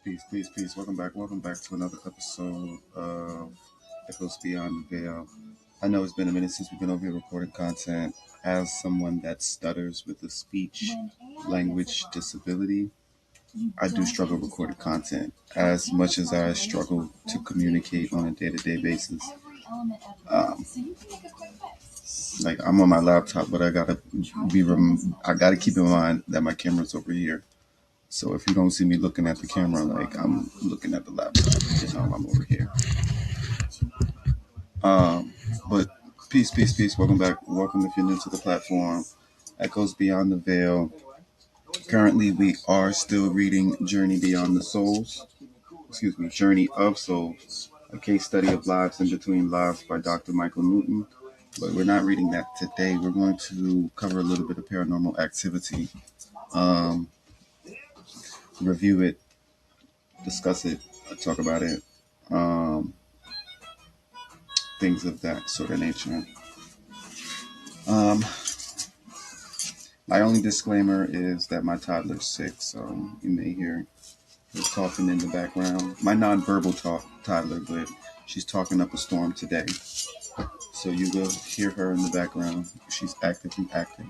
Peace, peace, peace. Welcome back. Welcome back to another episode of Echoes Beyond the Veil. I know it's been a minute since we've been over here recording content. As someone that stutters with a speech language disability, I do struggle recording content as much as I struggle to communicate on a day-to-day basis. Um, like I'm on my laptop, but I gotta keep in mind that my camera's over here. So if you don't see me looking at the camera, like I'm looking at the laptop, I'm over here. Um, but peace, peace, peace. Welcome back. Welcome if you're new to the platform. Echoes Beyond the Veil. Currently, we are still reading Journey Beyond the Souls. Journey of Souls, a case study of lives in between lives by Dr. Michael Newton. But we're not reading that today. We're going to cover a little bit of paranormal activity, um, review it, discuss it, talk about it. Um, Things of that sort of nature. Um, my only disclaimer is that my toddler's sick, so you may hear her coughing in the background. My non-verbal toddler, but she's talking up a storm today, so you will hear her in the background. She's actively active,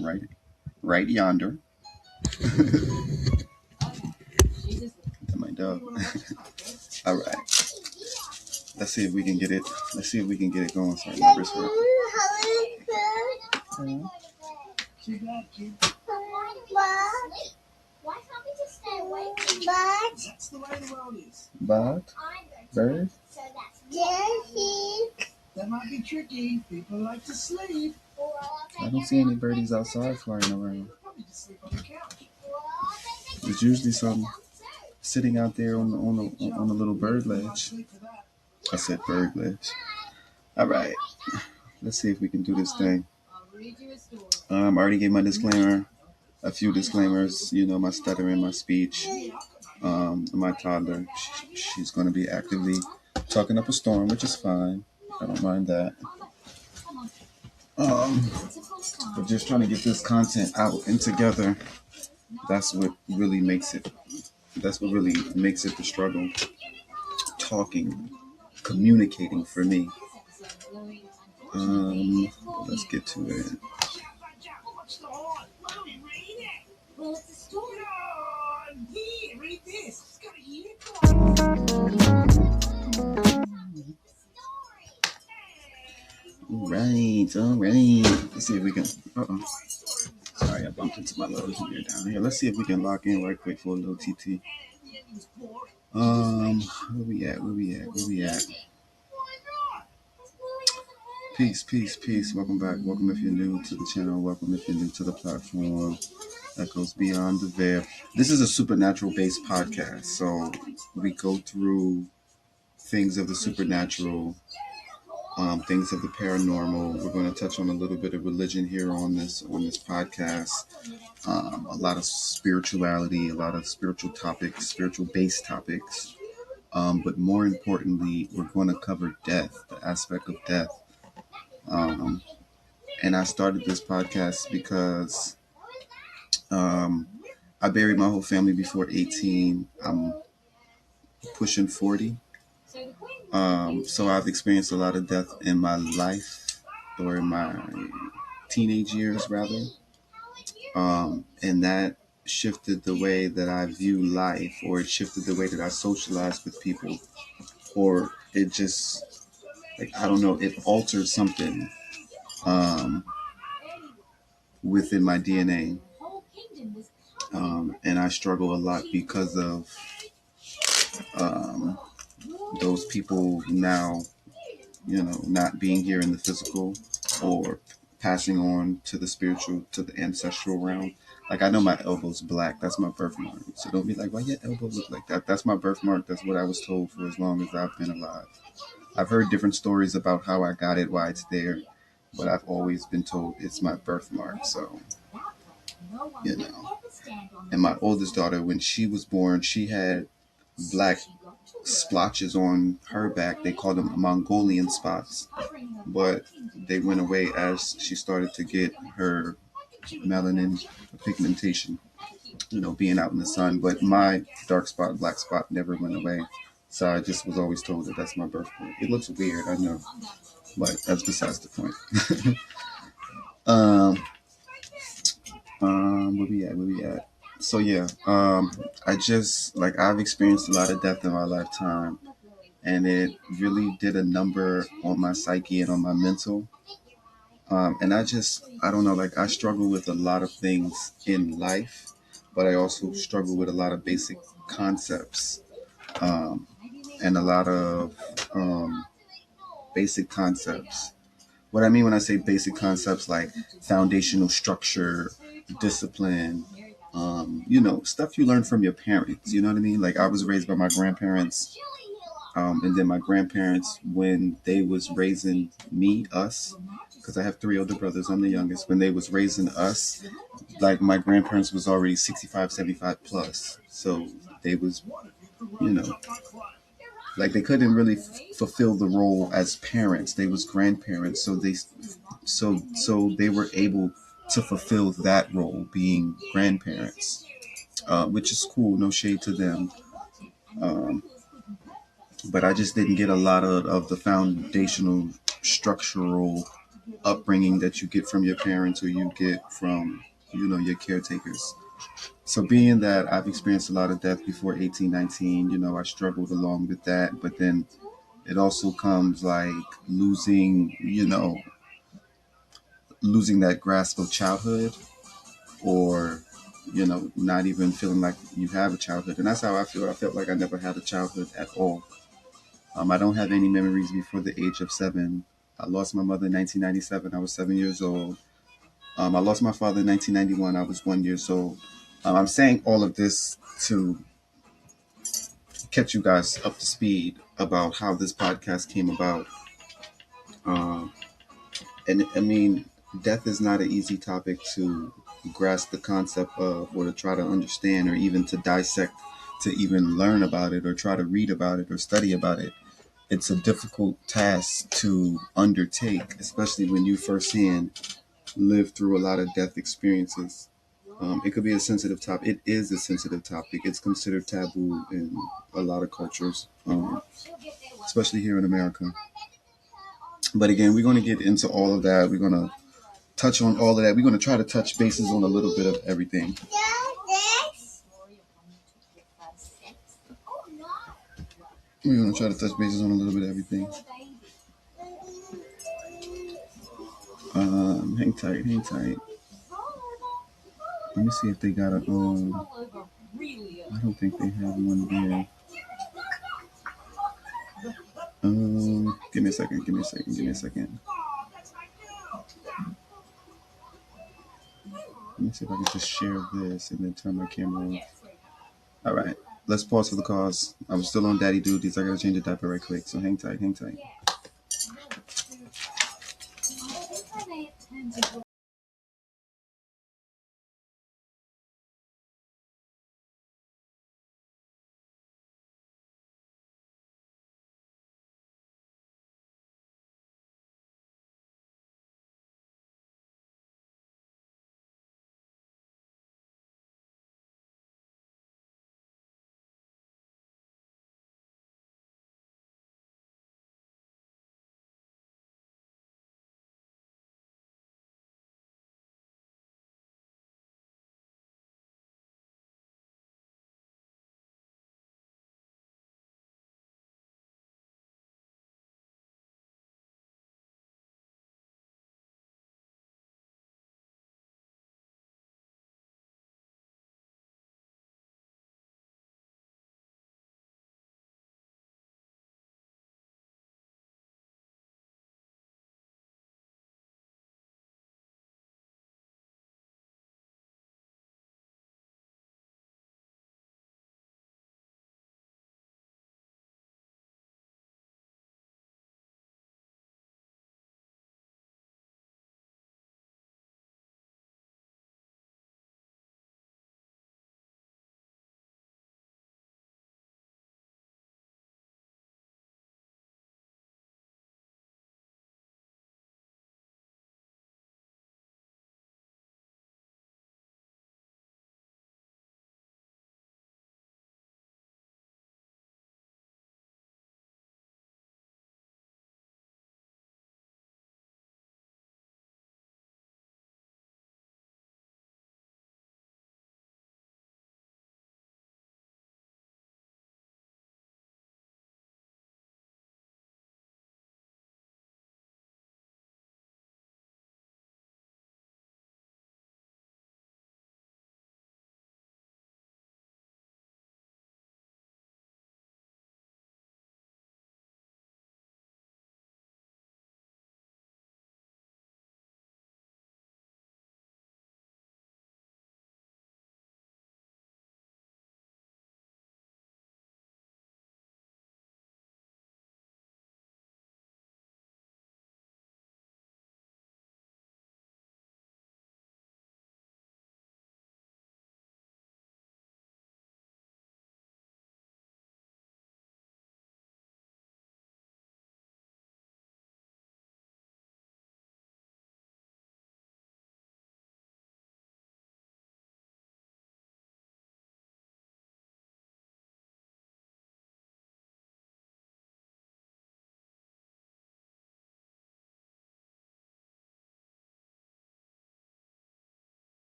right, right yonder. My dog. All right. Let's see if we can get it. Let's see if we can get it going. Sorry, my wrist hurt. But bird. That might be tricky. People like to sleep. I don't see any birdies outside flying around. There's usually some sitting out there on the little bird ledge. I said bird ledge. All right. Let's see if we can do this thing. I already gave my disclaimer. A few disclaimers. My stuttering, my speech. My toddler. She's going to be actively talking up a storm, which is fine. I don't mind that. But just trying to get this content out and together. That's what really makes it. That's what really makes it the struggle. Talking, communicating for me. Let's get to it. All right. Let's see if we can. Sorry, I bumped into my little here down here. Let's see if we can lock in right quick for a little TT. Where we at? Peace. Welcome back. Welcome if you're new to the channel. Welcome if you're new to the platform. Echoes Beyond the Veil. This is a supernatural based podcast, so we go through things of the supernatural, things of the paranormal. We're going to touch on a little bit of religion here on this podcast. A lot of spirituality, a lot of spiritual topics, spiritual based topics. But more importantly, we're going to cover death, the aspect of death. And I started this podcast because I buried my whole family before 18. I'm pushing 40. So I've experienced a lot of death in my life, or in my teenage years, rather. And that shifted the way that I view life, or it shifted the way that I socialize with people, or it just, I don't know, it altered something within my DNA. And I struggle a lot because of those people now, not being here in the physical, or passing on to the spiritual, to the ancestral realm. I know my elbow's black. That's my birthmark. So don't be like, why your elbow look like that? That's my birthmark. That's what I was told for as long as I've been alive. I've heard different stories about how I got it, why it's there, but I've always been told it's my birthmark. So, And my oldest daughter, when she was born, she had black splotches on her back. They called them Mongolian spots, but they went away as she started to get her melanin pigmentation. being out in the sun. But my dark spot, black spot, never went away. So I just was always told that that's my birthplace. It looks weird, I know, but that's besides the point. um, where we at? Where we at? So yeah, I just like I've experienced a lot of death in my lifetime, and it really did a number on my psyche and on my mental. And I don't know, like I struggle with a lot of things in life, but I also struggle with a lot of basic concepts, um, and a lot of um, basic concepts. What I mean when I say basic concepts, like foundational structure, discipline, stuff you learn from your parents. You know what I mean? Like I was raised by my grandparents, and then my grandparents, when they was raising us, because I have three older brothers, I'm the youngest. When they was raising us, like my grandparents was already 65, 75 plus, so they was, you know, like they couldn't really fulfill the role as parents. They was grandparents, so they were able to fulfill that role, being grandparents, which is cool. No shade to them. Um, but I just didn't get a lot of the foundational structural upbringing that you get from your parents or you get from your caretakers. So being that I've experienced a lot of death before 18, 19, I struggled along with that. But then it also comes like losing that grasp of childhood, or not even feeling like you have a childhood. And that's how I feel. I felt like I never had a childhood at all. I don't have any memories before the age of 7. I lost my mother in 1997. I was 7 years old. I lost my father in 1991. I was 1 year old. I'm saying all of this to catch you guys up to speed about how this podcast came about. Um, and I mean, death is not an easy topic to grasp the concept of, or to try to understand, or even to dissect, to even learn about it, or try to read about it, or study about it. It's a difficult task to undertake, especially when you firsthand live through a lot of death experiences. It could be a sensitive topic. It is a sensitive topic. It's considered taboo in a lot of cultures, especially here in America. But again, we're going to get into all of that. We're going to touch on all of that. We're going to try to touch bases on a little bit of everything. We're going to try to touch bases on a little bit of everything. Hang tight, hang tight. Let me see if they got a. I don't think they have one there. Give me a second. Give me a second. Give me a second. Let me see if I can just share this and then turn my camera off. All right. Let's pause for the cause. I'm still on daddy duties. I gotta change the diaper right quick. So hang tight. Hang tight.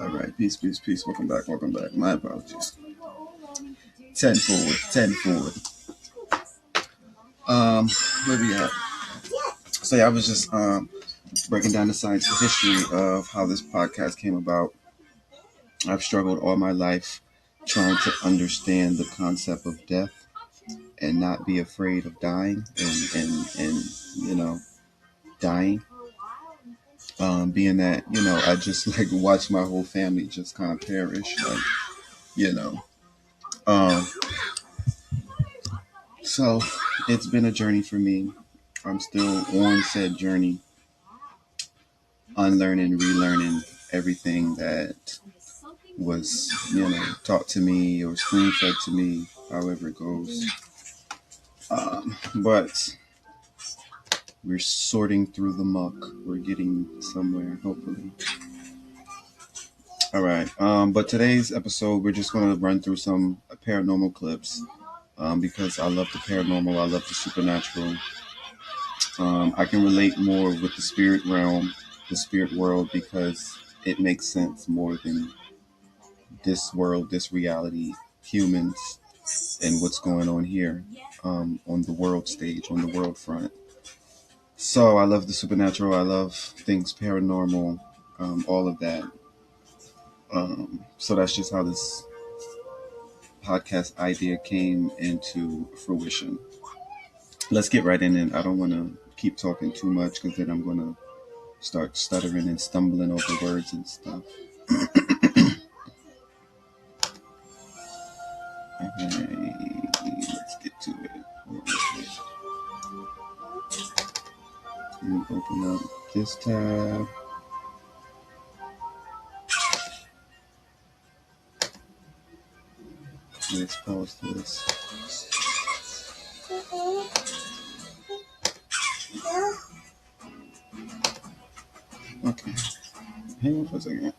All right, peace, peace, peace. Welcome back, welcome back. My apologies. 10 forward, 10 forward. Where we at? So yeah, I was just breaking down the science, the history of how this podcast came about. I've struggled all my life trying to understand the concept of death and not be afraid of dying and you know, dying. Being that, you know, I just like watch my whole family just kind of perish, like, you know. Um, so it's been a journey for me. I'm still on said journey, unlearning, relearning everything that was, you know, taught to me or spoon fed to me, however it goes. But we're sorting through the muck. We're getting somewhere, hopefully. All right. But today's episode, we're just going to run through some paranormal clips because I love the paranormal. I love the supernatural. I can relate more with the spirit realm, the spirit world, because it makes sense more than this world, this reality, humans, and what's going on here on the world stage, on the world front. So I love the supernatural. I love things paranormal, all of that. So that's just how this podcast idea came into fruition. Let's get right in it. I don't want to keep talking too much because then I'm going to start stuttering and stumbling over words and stuff. Okay, let's get to it. Let me open up this tab. Let's pause this. Okay, hang on for a second.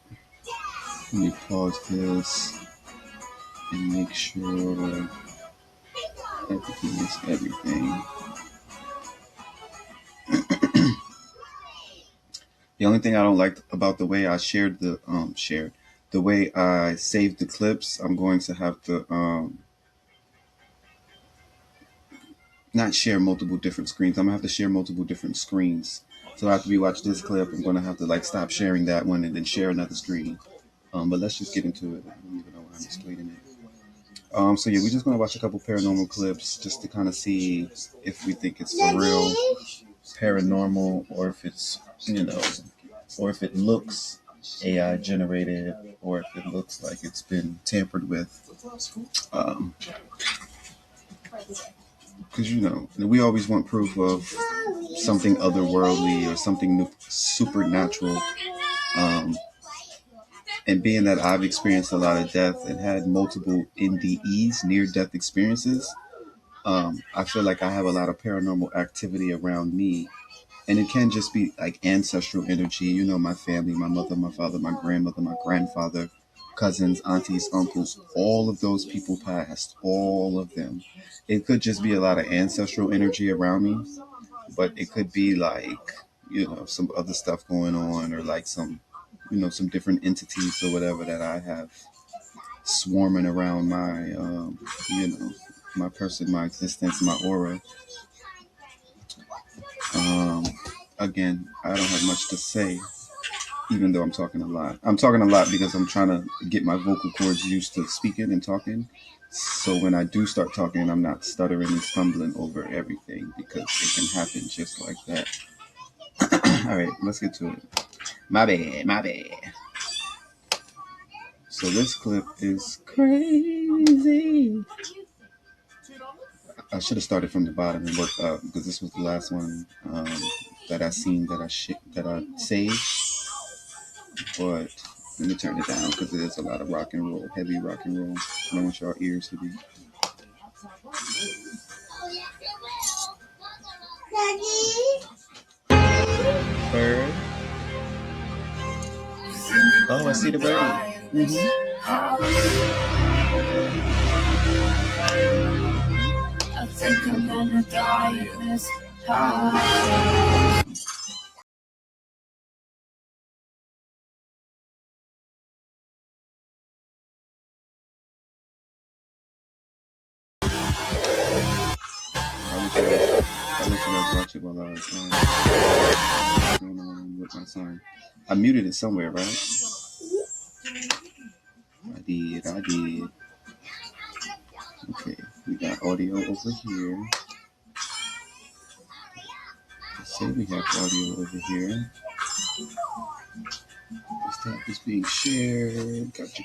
Let me pause this and make sure everything is everything. The only thing I don't like about the way I the way I saved the clips, I'm going to have to not share multiple different screens. I'm gonna have to share multiple different screens. So after we watch this clip, I'm gonna have to like stop sharing that one and then share another screen. But let's just get into it. I don't even know why I'm explaining it. So yeah, we're just gonna watch a couple paranormal clips just to kind of see if we think it's for real paranormal or if it's, you know, or if it looks AI generated or if it looks like it's been tampered with. Because, you know, we always want proof of something otherworldly or something supernatural. And being that I've experienced a lot of death and had multiple NDEs, near-death experiences, I feel like I have a lot of paranormal activity around me. And it can just be like ancestral energy, you know, my family, my mother, my father, my grandmother, my grandfather, cousins, aunties, uncles, all of those people passed, all of them. It could just be a lot of ancestral energy around me, but it could be like, you know, some other stuff going on or like some, you know, some different entities or whatever that I have swarming around my, you know, my person, my existence, my aura. Um, Again, I don't have much to say, even though I'm talking a lot. I'm talking a lot because I'm trying to get my vocal cords used to speaking and talking. So when I do start talking, I'm not stuttering and stumbling over everything because it can happen just like that. All right, let's get to it. My bad, my bad. So this clip is crazy. I should have started from the bottom and worked up because this was the last one that I seen that I saved. But let me turn it down because there's a lot of rock and roll, heavy rock and roll. I don't want your ears to be. Bird. Oh, I see the birdie. I think I'm gonna die in this house. I wish you guys watch it while I was going on with my son. I muted it somewhere, right? I did. I did. Okay, we got audio over here. Let's say we have audio over here. This tab is being shared. Gotcha.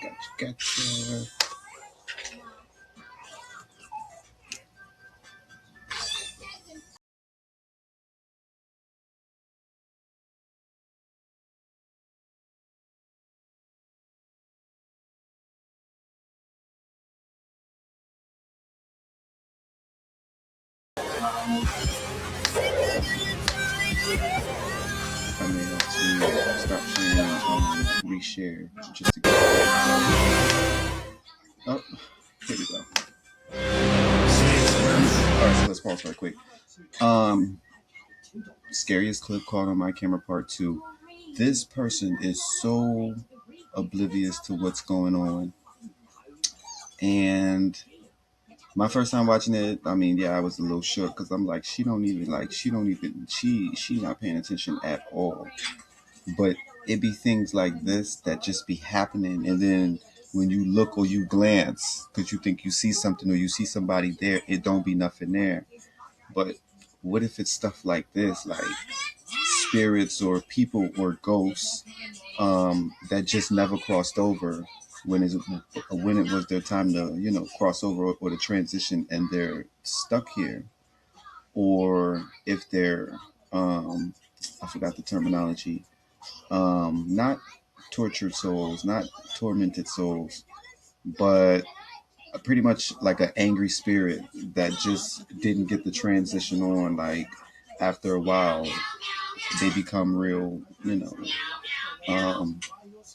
I may have to stop sharing and reshare just to get. Oh, here we go. All right, so let's pause right quick. Um, Scariest clip caught on my camera part two. This person is so oblivious to what's going on, and my first time watching it, I mean, yeah, I was a little shook because I'm like, she not paying attention at all. But it be things like this that just be happening, and then when you look or you glance because you think you see something or you see somebody there, it don't be nothing there. But what if it's stuff like this, like spirits or people or ghosts that just never crossed over when it was their time to cross over or to transition, and they're stuck here, or if they're I forgot the terminology, not tortured souls, not tormented souls, but pretty much like an angry spirit that just didn't get the transition on. Like after a while, they become real,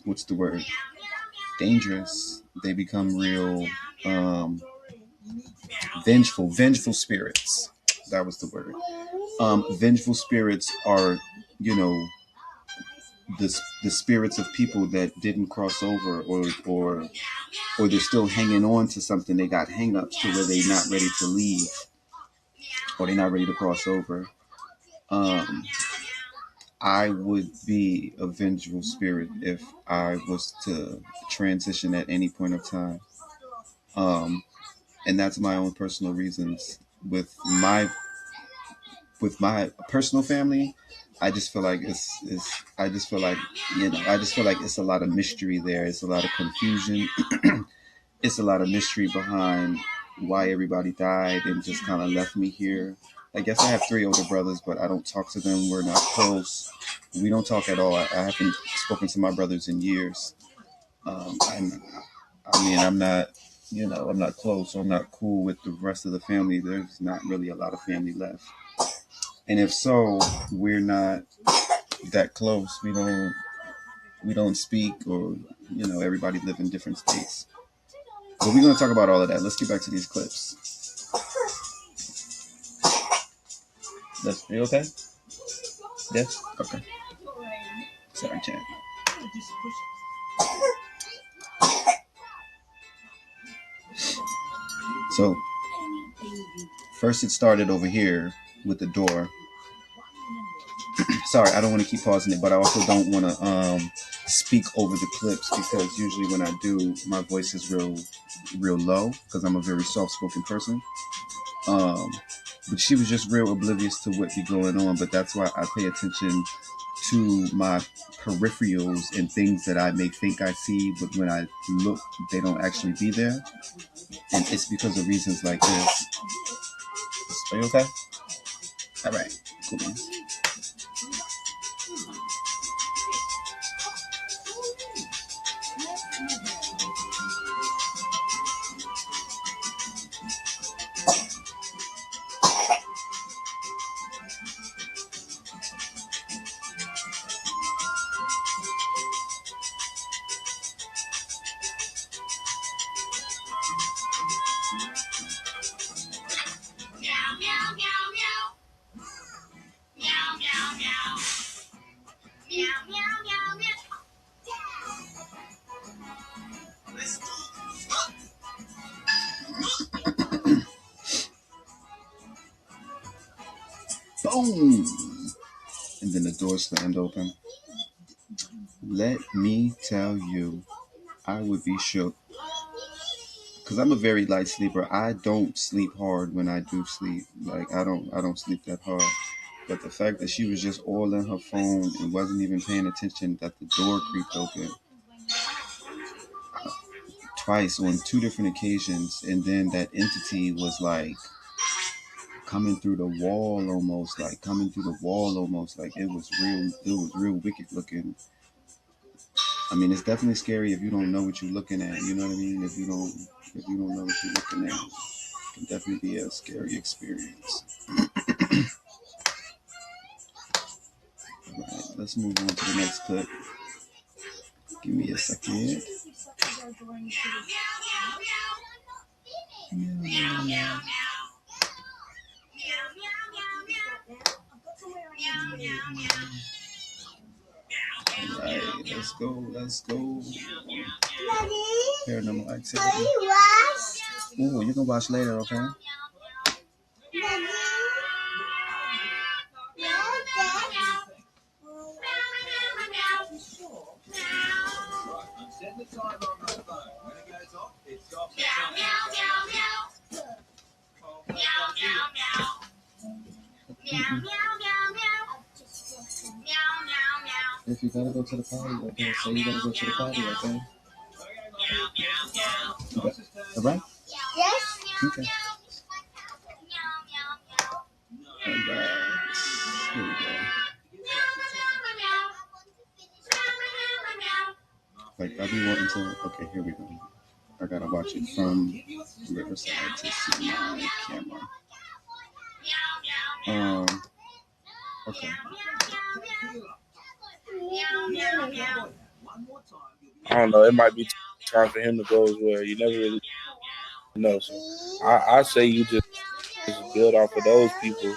what's the word? Dangerous. They become real vengeful spirits. That was the word. Vengeful spirits are, you know, the spirits of people that didn't cross over, or they're still hanging on to something. They got hang-ups to where they're not ready to leave, or they're not ready to cross over. Um, I would be a vengeful spirit if I was to transition at any point of time. Um, and that's my own personal reasons with my personal family. I just feel like it's I just feel like I just feel like it's a lot of mystery there. It's a lot of confusion. It's a lot of mystery behind why everybody died and just kind of left me here. I guess I have three older brothers, but I don't talk to them. We're not close. We don't talk at all. I haven't spoken to my brothers in years. And I mean, I'm not close. I'm not cool with the rest of the family. There's not really a lot of family left. And if so, we're not that close. We don't speak, or everybody live in different states. But we're gonna talk about all of that. Let's get back to these clips. You okay? Yes. Okay. Sorry, Chad. So first, it started over here with the door. Sorry, I don't want to keep pausing it, but I also don't want to speak over the clips, because usually when I do, my voice is real low because I'm a very soft-spoken person. Um, but she was just real oblivious to what be going on. But that's why I pay attention to my peripherals and things that I may think I see, but when I look, they don't actually be there. And it's because of reasons like this. Are you okay? All right. Cool, man. boom, and then the door slammed open. Let me tell you, I would be shook because I'm a very light sleeper. I don't sleep hard when I do sleep. Like I don't sleep that hard. But the fact that she was just all in her phone and wasn't even paying attention that the door creaked open twice on two different occasions, and then that entity was like coming through the wall almost, like coming through the wall almost, like it was real wicked looking. I mean, it's definitely scary if you don't know what you're looking at. You know what I mean? If you don't know what you're looking at, it can definitely be a scary experience. All right, let's move on to the next clip. Give me a second. Yeah. All right, let's go. Paranormal activity. Ooh, you can watch later, okay? If you gotta go to the party, okay? So you gotta go to the party, okay? All right? Yes. Okay. All right. Here we go. Like I be wanting to. Okay, here we go. I gotta watch it from Riverside to see my camera. Okay. I don't know. It might be time for him to go as well. You never really know. So I say you just build off of those people.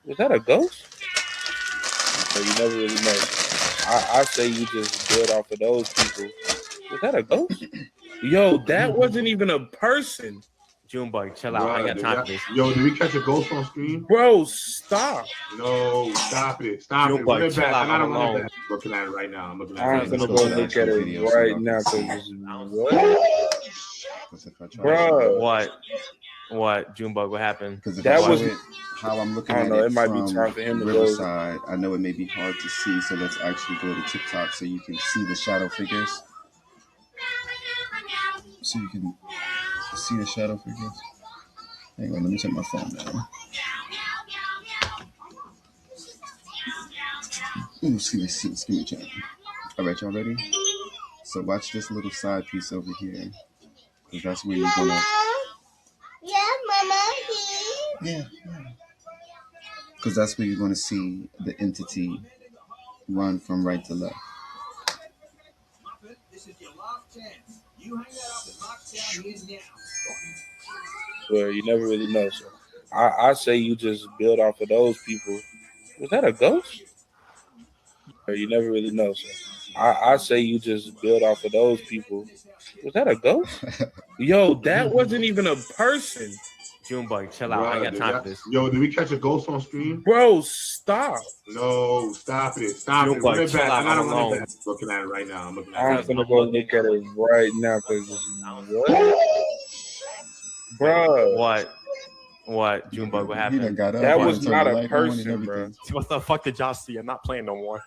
Was that a ghost? So you never really know. So I say you just build off of those people. Was that a ghost? Yo, that wasn't even a person. Junebug, chill out. I ain't got time for this. Yo, did we catch a ghost on screen? Bro, stop. No, stop it. Stop it. Junebug, chill out. I'm alone. I'm looking at it right now. I'm looking at I'm it gonna right go now. look at it right now. What? Bro. What? Junebug, what happened? Because if That I was show it how I'm looking I at don't know. it It might be from time for him to go. Riverside, I know it may be hard to see. So let's actually go to TikTok so you can see the shadow figures. So you can see the shadow figures. Hang on, let me check my phone now. Ooh, excuse me, chat. All right, y'all ready? So watch this little side piece over here, because that's where you're gonna. Yeah, Mama. Yeah. Because that's where you're gonna see the entity run from right to left. Well, you never really know. So I say you just build off of those people. Was that a ghost? You never really know. So I say you just build off of those people. Was that a ghost? Yo, that wasn't even a person. Junebug, chill out. I ain't got time for this. Yo, did we catch a ghost on screen? Bro, stop. No, stop it. Stop it. Junebug, chill out. I'm alone. I'm looking at it right now. I'm looking at I'm it. gonna go look at it right now because what? Bro. What? Junebug, what happened? That was not a person, bro. What the fuck did y'all see? I'm not playing no more.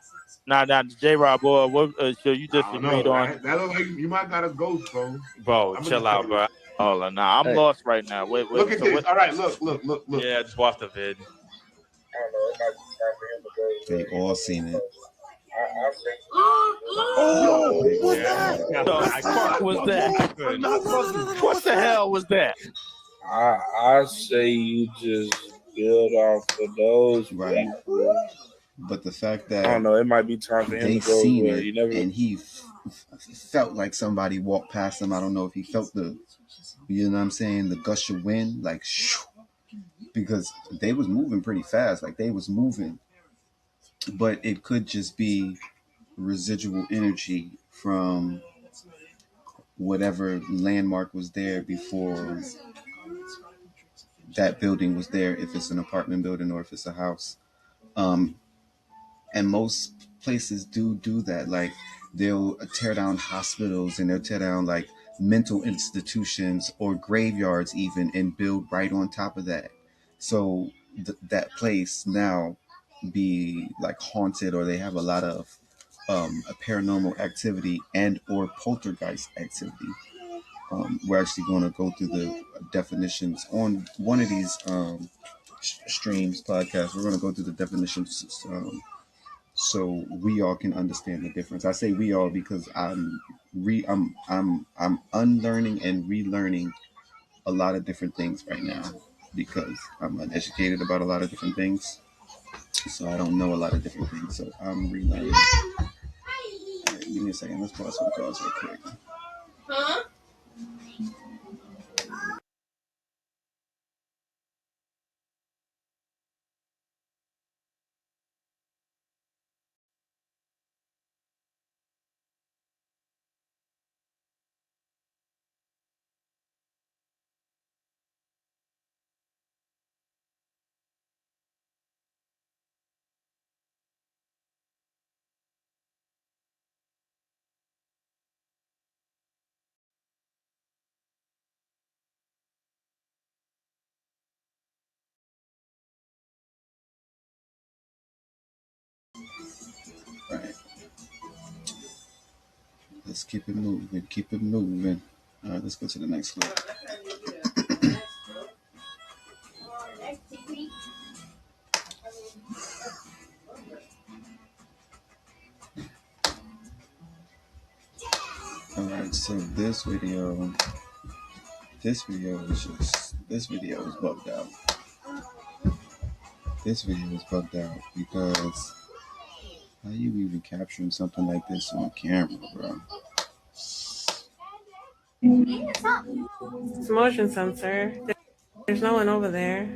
Nah, J-Rob, boy, what so you just agreed on? That look like you might got a ghost, bro. Bro, chill out, bro. Oh, nah, I'm lost right now. Wait, look at this. All right, look. Yeah, just watch the vid. They all seen it. Oh, what's that? What was that? What the hell was that? I say you just build off of those people. But the fact that I don't know, it might be time for him to go. Seen it, and he felt like somebody walked past him. I don't know if he felt you know what I'm saying, the gush of wind, like shoo, because they was moving pretty fast, like they was moving. But it could just be residual energy from whatever landmark was there before that building was there, if it's an apartment building or if it's a house. And most places do that. Like they'll tear down hospitals and they'll tear down like mental institutions or graveyards even and build right on top of that. So that place now be like haunted, or they have a lot of a paranormal activity and or poltergeist activity. We're actually going to go through the definitions on one of these streams podcasts. We're going to go through the definitions so we all can understand the difference. I say we all because I'm unlearning and relearning a lot of different things right now because I'm uneducated about a lot of different things. So I don't know a lot of different things. So I'm relearning. Right, give me a second. Let's pause for the calls real quick. Huh? Right. Let's keep it moving. Keep it moving. All right, let's go to the next clip. All right, so this video is bugged out. This video is bugged out because how you even capturing something like this on camera, bro? It's motion sensor. There's no one over there.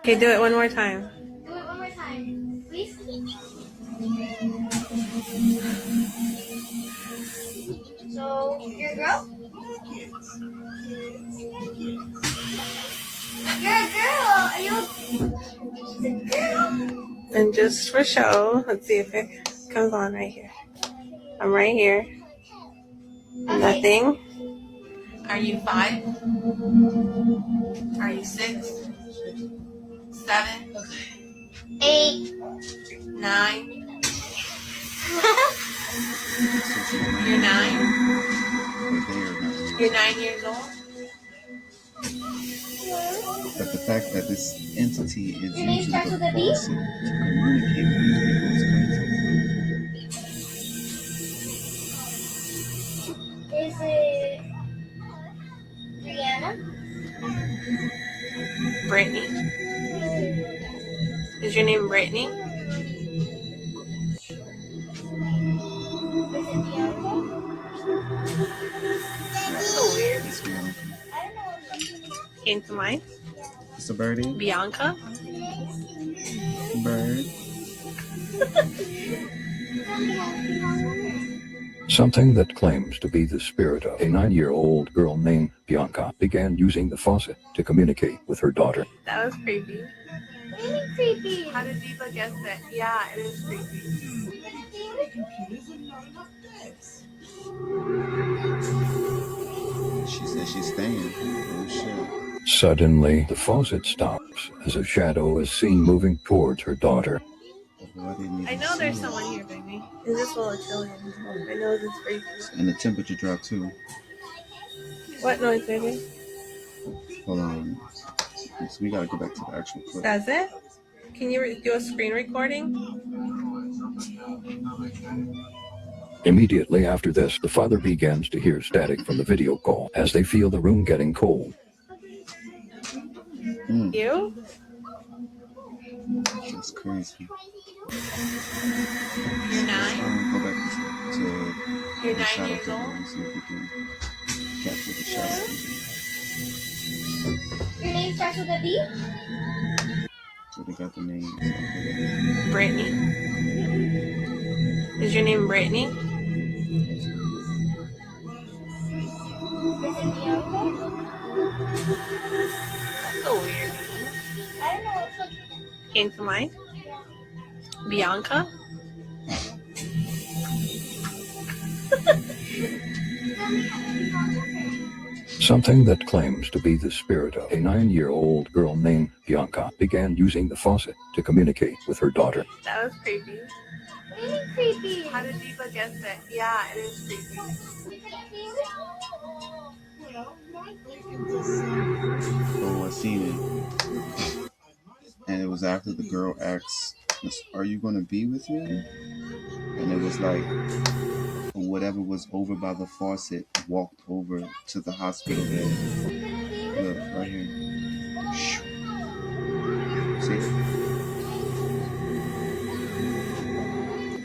Okay, do it one more time. Do it one more time, please. So, you're a girl? You're a girl. Are you a girl? And just for show, let's see if it comes on right here. I'm right here. Okay. Nothing. Are you 5? Are you 6? 7? 8. 9? You're 9? You're 9 years old? But the fact that this entity is Your name using starts with a the B? faucet to communicate with these people is crazy. Is it Brianna? Brittany. Is your name Brittany? Is it Bianca? So weird. It's Bianca. I don't know. Came to mind. It's a birdie. Bianca. Bird. Something that claims to be the spirit of a 9-year-old girl named Bianca began using the faucet to communicate with her daughter. That was creepy. What do you mean creepy? How did Deepa guess that? Yeah, it is creepy. She said she's staying. Oh shit. Suddenly, the faucet stops as a shadow is seen moving towards her daughter. I know there's someone here, baby. Is this volatility? I know this is creepy. And the temperature dropped too. What noise, baby? Hold on. So we gotta go back to the actual clip. Does it? Can you do a screen recording? Immediately after this, the father begins to hear static from the video call as they feel the room getting cold. You? That's crazy. You're 9? Go back to You're the 9 shadow years figure old? and see if we can capture the shadow figure. Your name starts with a B? So they got the name. Brittany. Is your name Brittany? Is it Bianca? That's so weird. I don't know. Came to mind. Bianca? Something that claims to be the spirit of a 9-year-old girl named Bianca began using the faucet to communicate with her daughter. That was creepy. Really creepy. How did Diva guess it? Yeah, it is creepy. Oh, I seen it. And it was after the girl asked, "Are you going to be with me?" And it was like whatever was over by the faucet walked over to the hospital bed. Look, right here. See?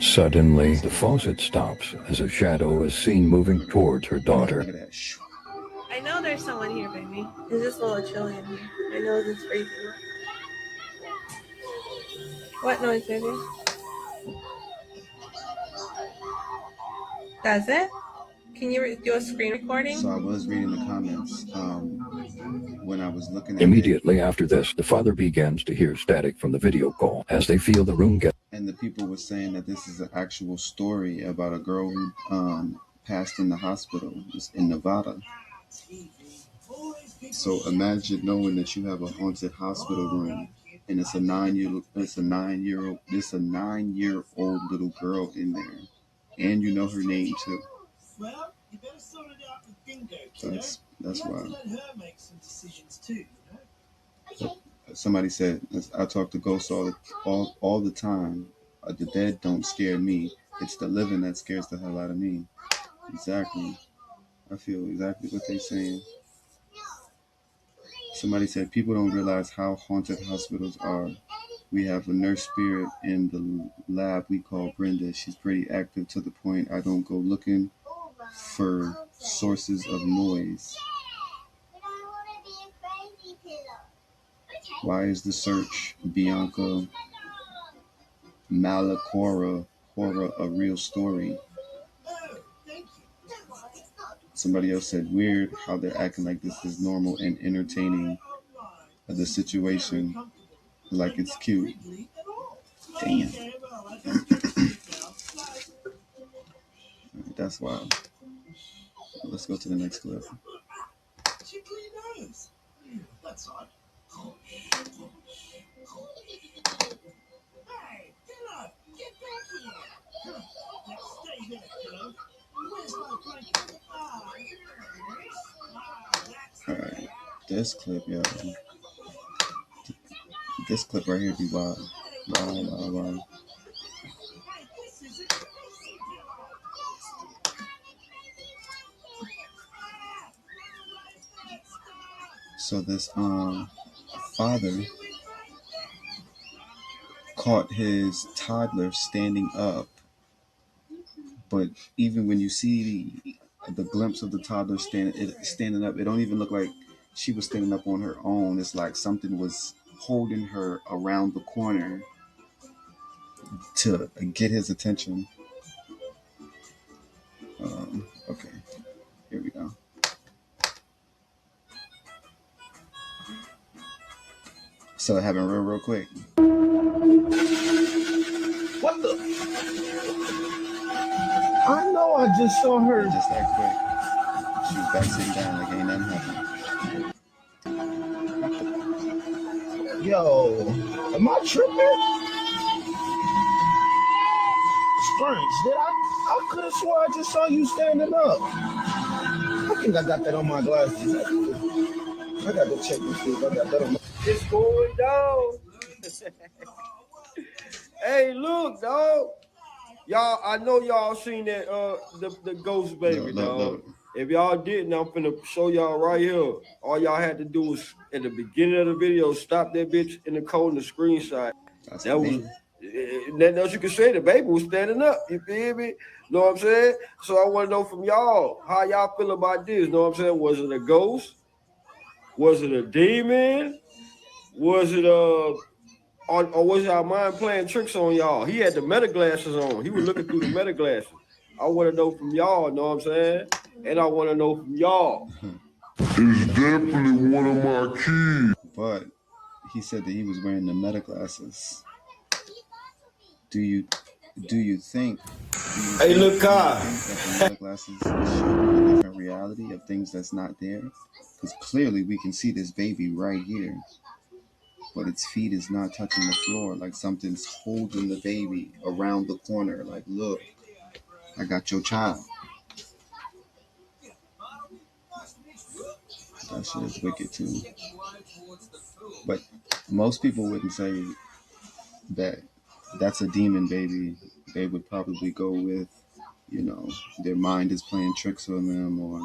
Suddenly, the faucet stops as a shadow is seen moving towards her daughter. Look at that. I know there's someone here, baby. It's just a little chilly in here. I know it's crazy. What noise, baby? Does it? Can you do a screen recording? So I was reading the comments when I was looking at Immediately after this, the father begins to hear static from the video call as they feel the room get. And the people were saying that this is an actual story about a girl who passed in the hospital in Nevada. So imagine knowing that you have a haunted hospital room, and it's a 9-year-old little girl in there, and you know her name too. That's wild. Somebody said, "I talk to ghosts all the time. The dead don't scare me. It's the living that scares the hell out of me." Exactly. I feel exactly what they're saying. Somebody said, "People don't realize how haunted hospitals are. We have a nurse spirit in the lab we call Brenda. She's pretty active to the point I don't go looking for sources of noise." Why is the search Bianca Malacora horror a real story? Somebody else said, "Weird how they're acting like this is normal and entertaining the situation like it's cute." Damn. That's wild. Let's go to the next clip. Alright, this clip, yo. This clip right here be wild. Wild. So this father caught his toddler standing up, but even when you see the glimpse of the toddler standing up, it don't even look like she was standing up on her own. It's like something was holding her around the corner to get his attention. Okay, here we go. So it happened real quick. What the? I know I just saw her. Just that quick. She was back sitting down like ain't nothing happened. Yo, am I tripping? Strange. I could have swore I just saw you standing up. I think I got that on my glasses. I got to check and see if I got that on my. It's going down. Hey, look, dog. Y'all, I know y'all seen that the ghost baby, dog. If y'all didn't, I'm finna show y'all right here. All y'all had to do was at the beginning of the video, stop that bitch in the code and the screenshot. That was nothing else you can say. The baby was standing up. You feel me? Know what I'm saying? So I want to know from y'all how y'all feel about this. Know what I'm saying? Was it a ghost? Was it a demon? Was it or was y'all mind playing tricks on y'all? He had the meta glasses on. He was looking through the meta glasses. I want to know from y'all, know what I'm saying? And I want to know from y'all. It's definitely one of my keys. But he said that he was wearing the meta glasses Do you think? Hey, look, That the meta glasses show a different reality of things that's not there? Because clearly we can see this baby right here, but its feet is not touching the floor. Like something's holding the baby around the corner. Like, look, I got your child. That shit is wicked too. But most people wouldn't say that that's a demon baby. They would probably go with, their mind is playing tricks on them, or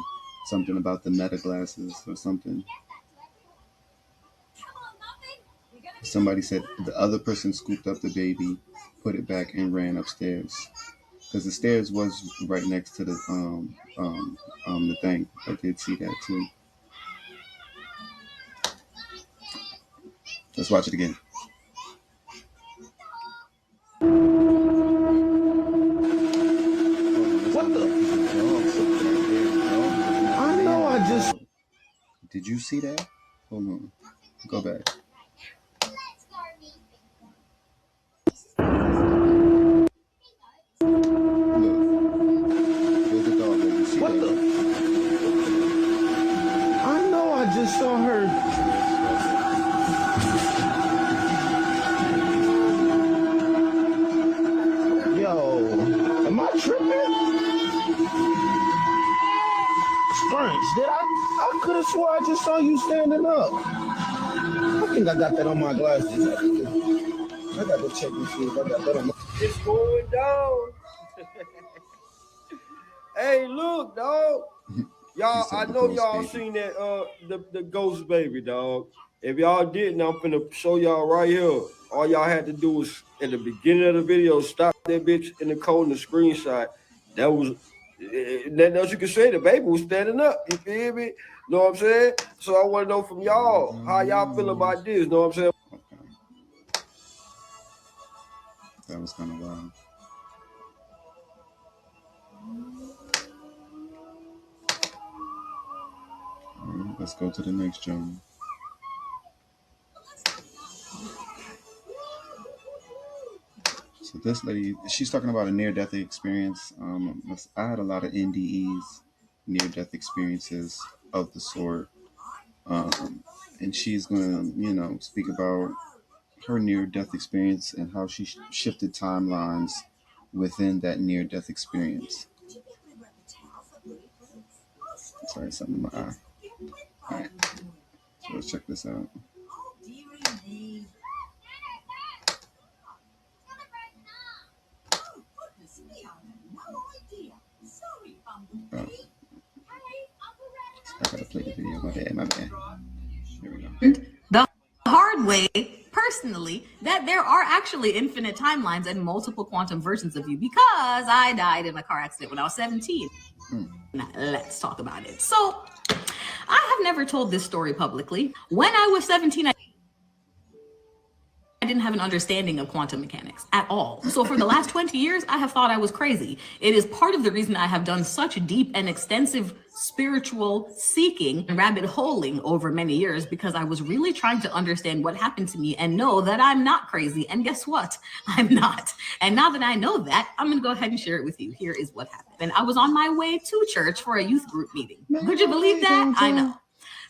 something about the meta glasses or something. Somebody said the other person scooped up the baby, put it back, and ran upstairs because the stairs was right next to the thing. I did see that too. Let's watch it again. What the? I know I just... Did you see that? Hold on. Go back. What the? I know I just saw her. Yo, am I tripping? Strange. I could have swore I just saw you standing up. I think I got that on my glasses. I got to check and see if I got that on my... It's going down. Hey, look, dog. Y'all, I know y'all seen that the ghost baby, dog. If y'all didn't, I'm finna show y'all right here. All y'all had to do was at the beginning of the video, stop that bitch in the code and the screenshot. That was nothing else you can say. The baby was standing up. You feel me? Know what I'm saying? So I want to know from y'all how y'all feel about this. Know what I'm saying? Okay. That was kind of wild. All right, let's go to the next journal. So this lady, she's talking about a near-death experience. I had a lot of NDEs, near-death experiences of the sort. And she's going to, speak about her near-death experience and how she shifted timelines within that near-death experience. Sorry, something in my eye. All right, so let's check this out. Oh. I gotta play the video. My bad. Here we go. The hard way, personally, that there are actually infinite timelines and multiple quantum versions of you because I died in a car accident when I was 17. Now, let's talk about it. So, I have never told this story publicly. When I was 17, I didn't have an understanding of quantum mechanics at all. So for the last 20 years, I have thought I was crazy. It is part of the reason I have done such deep and extensive spiritual seeking and rabbit holing over many years, because I was really trying to understand what happened to me and know that I'm not crazy. And guess what? I'm not. And now that I know that, I'm going to go ahead and share it with you. Here is what happened. And I was on my way to church for a youth group meeting. Could you believe that? I know.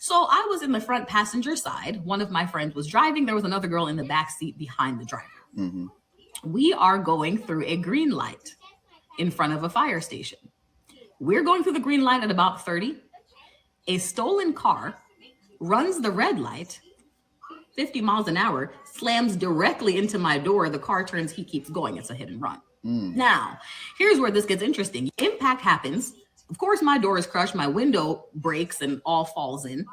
So I was in the front passenger side. One of my friends was driving. There was another girl in the back seat behind the driver. Mm-hmm. We are going through a green light in front of a fire station. We're going through the green light at about 30. A stolen car runs the red light, 50 miles an hour, slams directly into my door. The car turns, he keeps going. It's a hit and run. Now, here's where this gets interesting. Impact happens. Of course, my door is crushed. My window breaks and all falls in.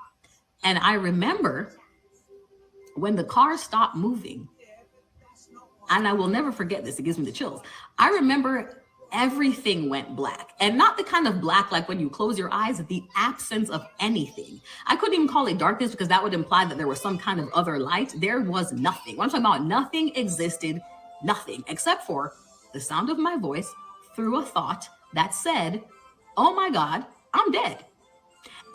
And I remember when the car stopped moving, and I will never forget this. It gives me the chills. I remember everything went black, and not the kind of black like when you close your eyes, the absence of anything. I couldn't even call it darkness because that would imply that there was some kind of other light. There was nothing. When I'm talking about nothing existed, nothing except for the sound of my voice through a thought that said, "Oh my God, I'm dead."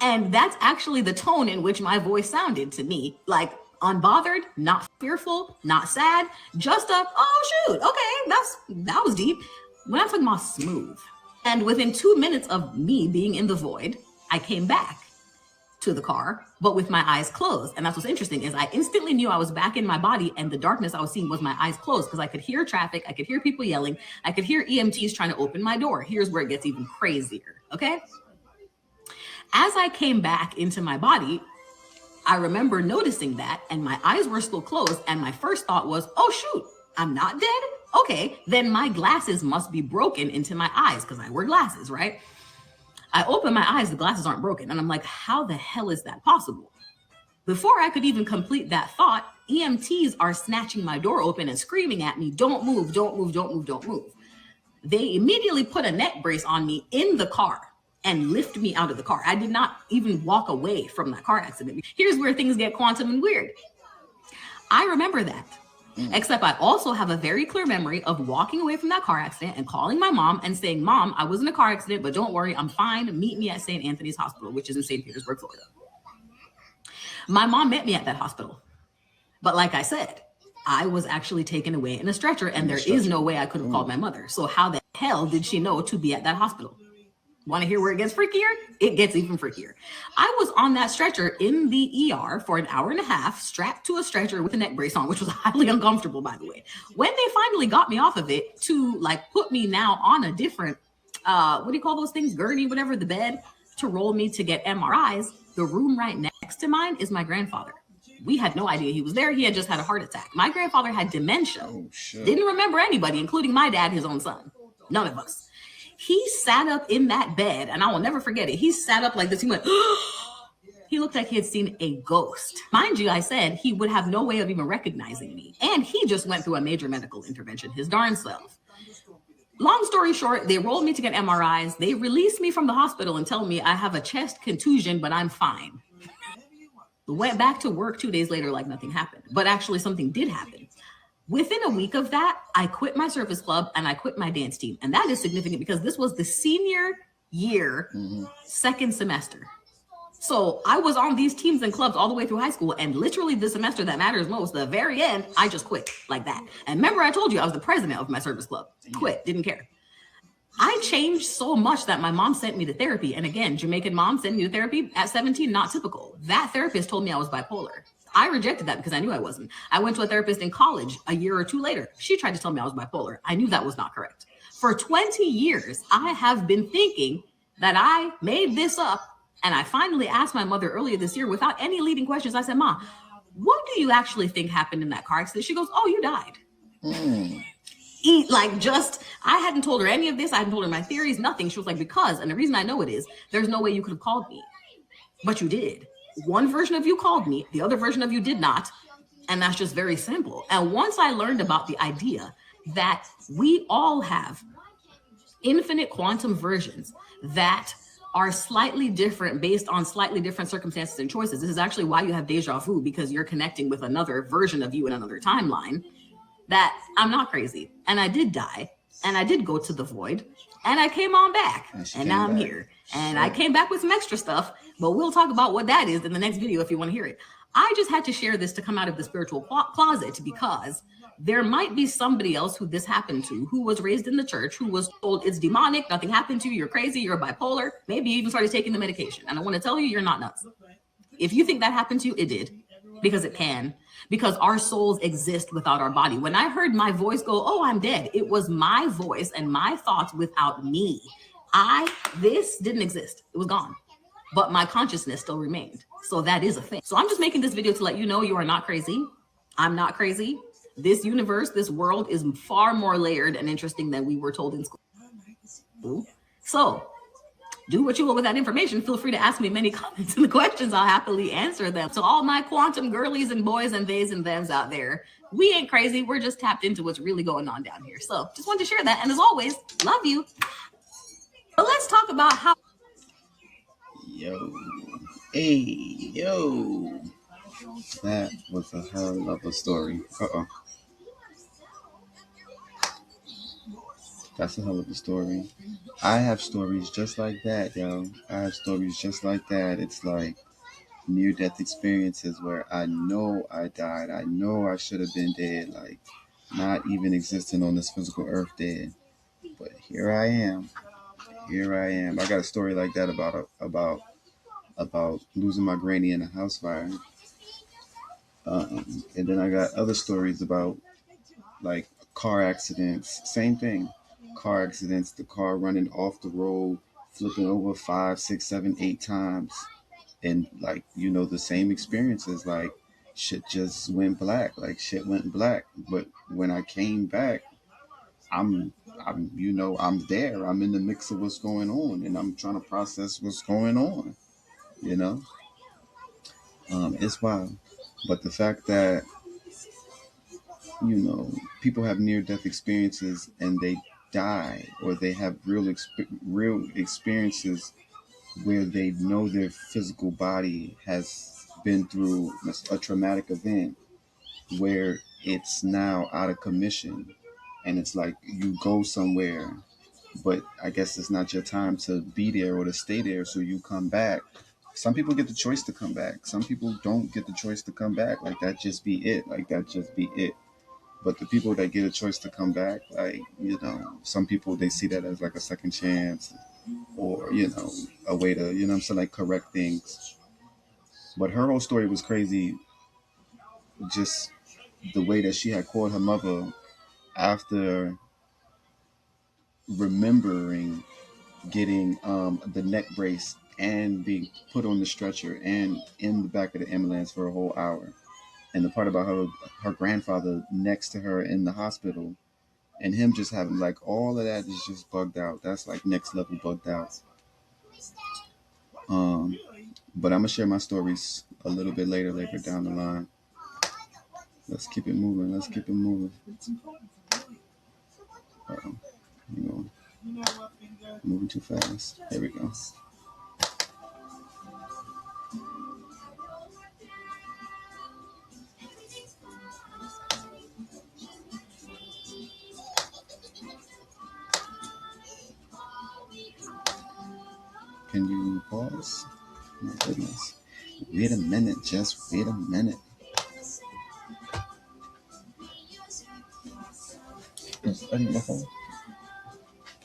And that's actually the tone in which my voice sounded to me. Like, Unbothered, not fearful, not sad, just a, oh shoot, okay, that was deep. When I'm talking about smooth. And within 2 minutes of me being in the void, I came back to the car, but with my eyes closed. And that's what's interesting is I instantly knew I was back in my body, and the darkness I was seeing was my eyes closed because I could hear traffic, I could hear people yelling, I could hear EMTs trying to open my door. Here's where it gets even crazier, okay? As I came back into my body, I remember noticing that, and my eyes were still closed, and my first thought was, oh shoot, I'm not dead? Okay, then my glasses must be broken into my eyes because I wear glasses, right? I open my eyes, the glasses aren't broken, and I'm like, how the hell is that possible? Before I could even complete that thought, EMTs are snatching my door open and screaming at me, don't move, don't move, don't move, don't move. They immediately put a neck brace on me in the car and lift me out of the car. I did not even walk away from that car accident. Here's where things get quantum and weird. I remember that, except I also have a very clear memory of walking away from that car accident and calling my mom and saying, Mom, I was in a car accident, but don't worry, I'm fine. Meet me at St. Anthony's Hospital, which is in St. Petersburg, Florida. My mom met me at that hospital. But like I said, I was actually taken away in a stretcher, and there is no way I could have called my mother. So how the hell did she know to be at that hospital? Want to hear where it gets freakier? It gets even freakier. I was on that stretcher in the ER for an hour and a half, strapped to a stretcher with a neck brace on, which was highly uncomfortable, by the way. When they finally got me off of it to like put me now on a different, what do you call those things? Gurney, whatever, the bed, to roll me to get MRIs, the room right next to mine is my grandfather. We had no idea he was there. He had just had a heart attack. My grandfather had dementia. Oh, shit. Didn't remember anybody, including my dad, his own son. None of us. He sat up in that bed, and I will never forget it. He sat up like this. He went, he looked like he had seen a ghost. Mind you, I said he would have no way of even recognizing me. And he just went through a major medical intervention, his darn self. Long story short, they rolled me to get MRIs. They released me from the hospital and tell me I have a chest contusion, but I'm fine. Went back to work 2 days later like nothing happened. But actually something did happen. Within a week of that, I quit my service club and I quit my dance team. And that is significant because this was the senior year, second semester. So I was on these teams and clubs all the way through high school. And literally the semester that matters most, the very end, I just quit like that. And remember, I told you I was the president of my service club. Quit, didn't care. I changed so much that my mom sent me to therapy. And again, Jamaican mom sent me to therapy at 17, not typical. That therapist told me I was bipolar. I rejected that because I knew I wasn't. I went to a therapist in college a year or two later. She tried to tell me I was bipolar. I knew that was not correct. For 20 years, I have been thinking that I made this up. And I finally asked my mother earlier this year without any leading questions. I said, Ma, what do you actually think happened in that car accident? She goes, oh, you died. I hadn't told her any of this. I hadn't told her my theories, nothing. She was like, because, and the reason I know it is, there's no way you could have called me, but you did. One version of you called me, the other version of you did not. And that's just very simple. And once I learned about the idea that we all have infinite quantum versions that are slightly different based on slightly different circumstances and choices. This is actually why you have deja vu, because you're connecting with another version of you in another timeline. That I'm not crazy. And I did die. And I did go to the void. And I came on back. And now I'm here. And I came back with some extra stuff. But we'll talk about what that is in the next video if you want to hear it. I just had to share this to come out of the spiritual closet because there might be somebody else who this happened to, who was raised in the church, who was told it's demonic, nothing happened to you, you're crazy, you're bipolar. Maybe you even started taking the medication. And I want to tell you, you're not nuts. If you think that happened to you, it did. Because it can. Because our souls exist without our body. When I heard my voice go, oh, I'm dead, it was my voice and my thoughts without me. This didn't exist. It was gone. But my consciousness still remained. So that is a thing. So I'm just making this video to let you know you are not crazy. I'm not crazy. This universe, this world is far more layered and interesting than we were told in school. So do what you will with that information. Feel free to ask me many comments and the questions. I'll happily answer them. So all my quantum girlies and boys and theys and thems out there, we ain't crazy. We're just tapped into what's really going on down here. So just wanted to share that. And as always, love you. But let's talk about how. Yo. Hey, yo. That was a hell of a story. That's a hell of a story. I have stories just like that, yo. I have stories just like that. It's like near-death experiences where I know I died. I know I should have been dead, like not even existing on this physical earth dead. But here I am. Here I am. I got a story like that about losing my granny in a house fire. And then I got other stories about like car accidents. Same thing. Car accidents, the car running off the road, flipping over 5, 6, 7, 8 times. And like, the same experiences, like shit just went black. Like shit went black. But when I came back, I'm I'm there. I'm in the mix of what's going on and I'm trying to process what's going on, you know? It's wild. But the fact that, people have near death experiences and they die, or they have real experiences where they know their physical body has been through a traumatic event where it's now out of commission, and it's like you go somewhere, but I guess it's not your time to be there or to stay there, so you come back. Some people get the choice to come back. Some people don't get the choice to come back. Like that just be it. Like that just be it. But the people that get a choice to come back, like, some people, they see that as like a second chance, or, a way to, what I'm saying, like correct things. But her whole story was crazy. Just the way that she had called her mother after remembering getting the neck brace and being put on the stretcher and in the back of the ambulance for a whole hour. And the part about her grandfather next to her in the hospital, and him just having like all of that is just bugged out. That's like next level bugged out. But I'm gonna share my stories a little bit later down the line. Let's keep it moving. Moving too fast. There we go. Can you pause? My goodness. Wait a minute. Just wait a minute. I need my phone.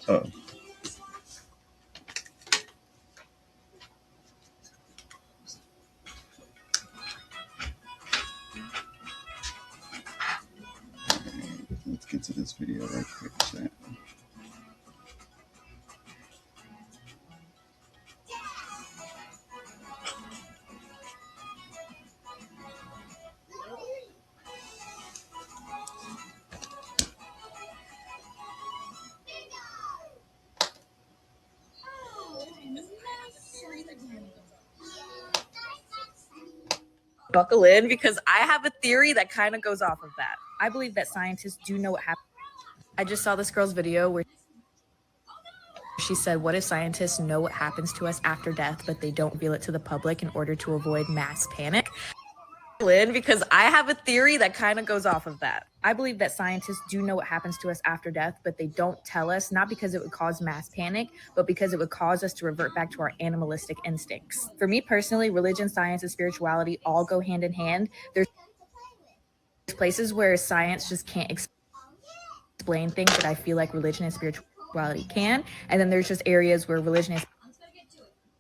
Oh. Let's get to this video right quick, chat. Buckle in, because I have a theory that kind of goes off of that. I believe that scientists do know what happened. I just saw this girl's video where she said, what if scientists know what happens to us after death, but they don't reveal it to the public in order to avoid mass panic? Because I have a theory that kind of goes off of that. I believe that scientists do know what happens to us after death, but they don't tell us, not because it would cause mass panic, but because it would cause us to revert back to our animalistic instincts. For me personally, religion, science, and spirituality all go hand in hand. There's places where science just can't explain things that I feel like religion and spirituality can. And then there's just areas where religion and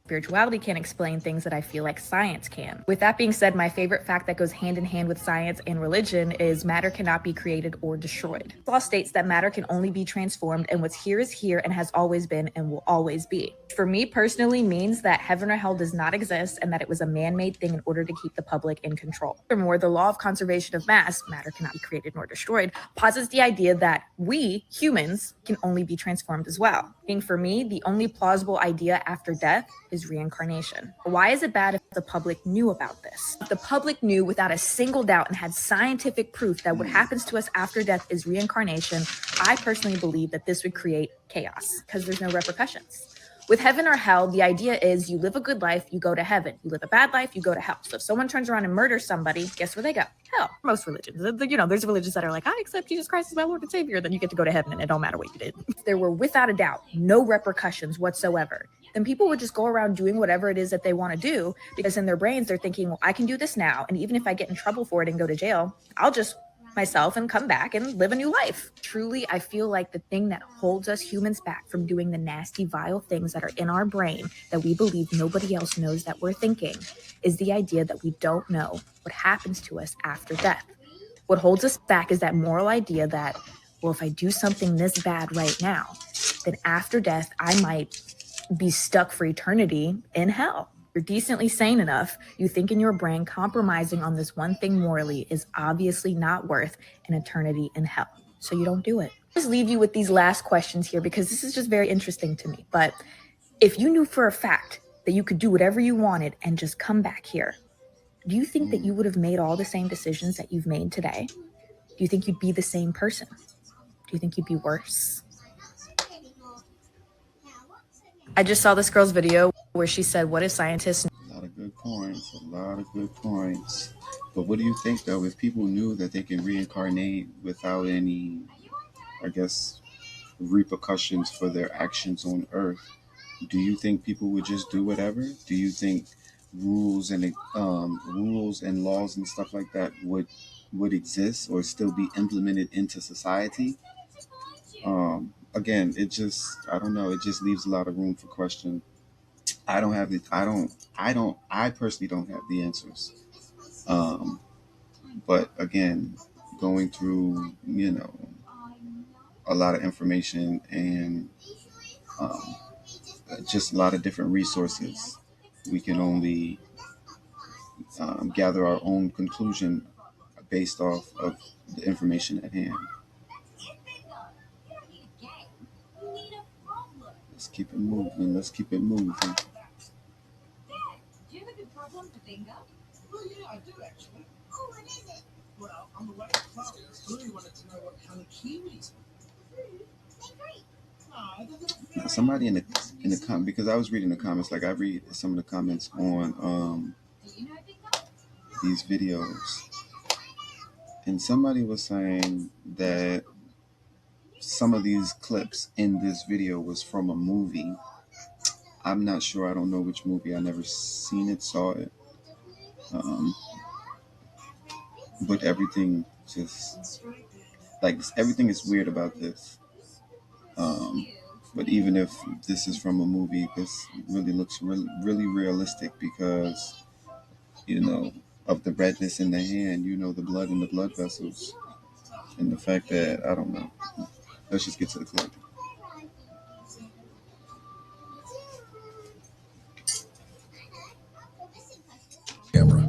spirituality can explain things that I feel like science can. With that being said, my favorite fact that goes hand in hand with science and religion is matter cannot be created or destroyed. The law states that matter can only be transformed, and what's here is here and has always been and will always be. For me personally means that heaven or hell does not exist and that it was a man-made thing in order to keep the public in control. Furthermore, the law of conservation of mass, matter cannot be created nor destroyed, posits the idea that we, humans, can only be transformed as well. Being for me, the only plausible idea after death is reincarnation. Why is it bad if the public knew about this? If the public knew without a single doubt and had scientific proof that what happens to us after death is reincarnation, I personally believe that this would create chaos because there's no repercussions. With heaven or hell, the idea is you live a good life, you go to heaven. You live a bad life, you go to hell. So if someone turns around and murders somebody, guess where they go? Hell. Most religions. There's religions that are like, I accept Jesus Christ as my Lord and Savior. Then you get to go to heaven and it don't matter what you did. If there were, without a doubt, no repercussions whatsoever, then people would just go around doing whatever it is that they want to do, because in their brains, they're thinking, well, I can do this now. And even if I get in trouble for it and go to jail, I'll just myself and come back and live a new life. Truly, I feel like the thing that holds us humans back from doing the nasty, vile things that are in our brain that we believe nobody else knows that we're thinking is the idea that we don't know what happens to us after death. What holds us back is that moral idea that, well, if I do something this bad right now, then after death, I might be stuck for eternity in hell. You're decently sane enough, you think in your brain compromising on this one thing morally is obviously not worth an eternity in hell. So you don't do it. I'll just leave you with these last questions here because this is just very interesting to me. But if you knew for a fact that you could do whatever you wanted and just come back here, do you think that you would have made all the same decisions that you've made today? Do you think you'd be the same person? Do you think you'd be worse? I just saw this girl's video where she said, what if scientists... A lot of good points, a lot of good points. But what do you think, though, if people knew that they can reincarnate without any, I guess, repercussions for their actions on Earth, do you think people would just do whatever? Do you think rules and laws and stuff like that would exist or still be implemented into society? Again, I don't know. It just leaves a lot of room for question. I personally don't have the answers. But again, going through, a lot of information and just a lot of different resources, we can only gather our own conclusion based off of the information at hand. Let's keep it moving. Let's keep it moving. Do you have a good problem with bingo? Well, yeah, I do actually. Oh, what is it? Well, on the way to class, Lily wanted to know what kind of kiwis. Now, somebody in the comment, because I was reading the comments, like I read some of the comments on these videos, and somebody was saying that some of these clips in this video was from a movie. I'm not sure. I don't know which movie. I never seen it, saw it. But everything just everything is weird about this. But even if this is from a movie, this really looks really realistic because, of the redness in the hand, the blood in the blood vessels, and the fact that, I don't know. Let's just get to the clip. Camera.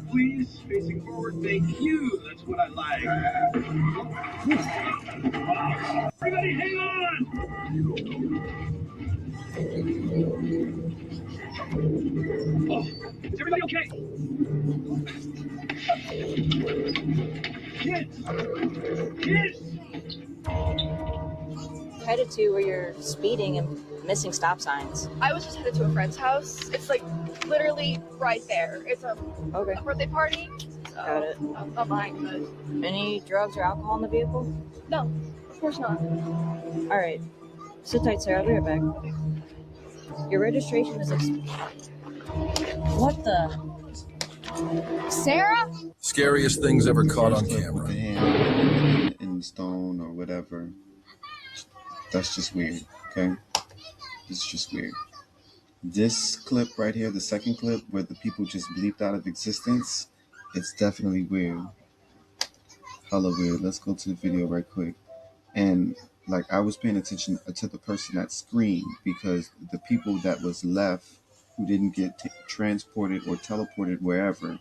Please, facing forward, thank you. That's what I like. Everybody, hang on! Oh, is everybody okay? Kids! Headed to where you're speeding and missing stop signs. I was just headed to a friend's house. It's like literally right there. It's a birthday party. So Got it. I'm not behind guys. Any drugs or alcohol in the vehicle? No, of course not. All right. Sit tight, Sarah. I'll be right back. Your registration is What the? Sarah? Scariest things ever caught on camera. The hand in the stone or whatever. That's just weird, okay? It's just weird. This clip right here, the second clip where the people just bleeped out of existence, it's definitely weird. Hella weird. Let's go to the video right quick. And I was paying attention to the person that screamed because the people that was left who didn't get transported or teleported wherever,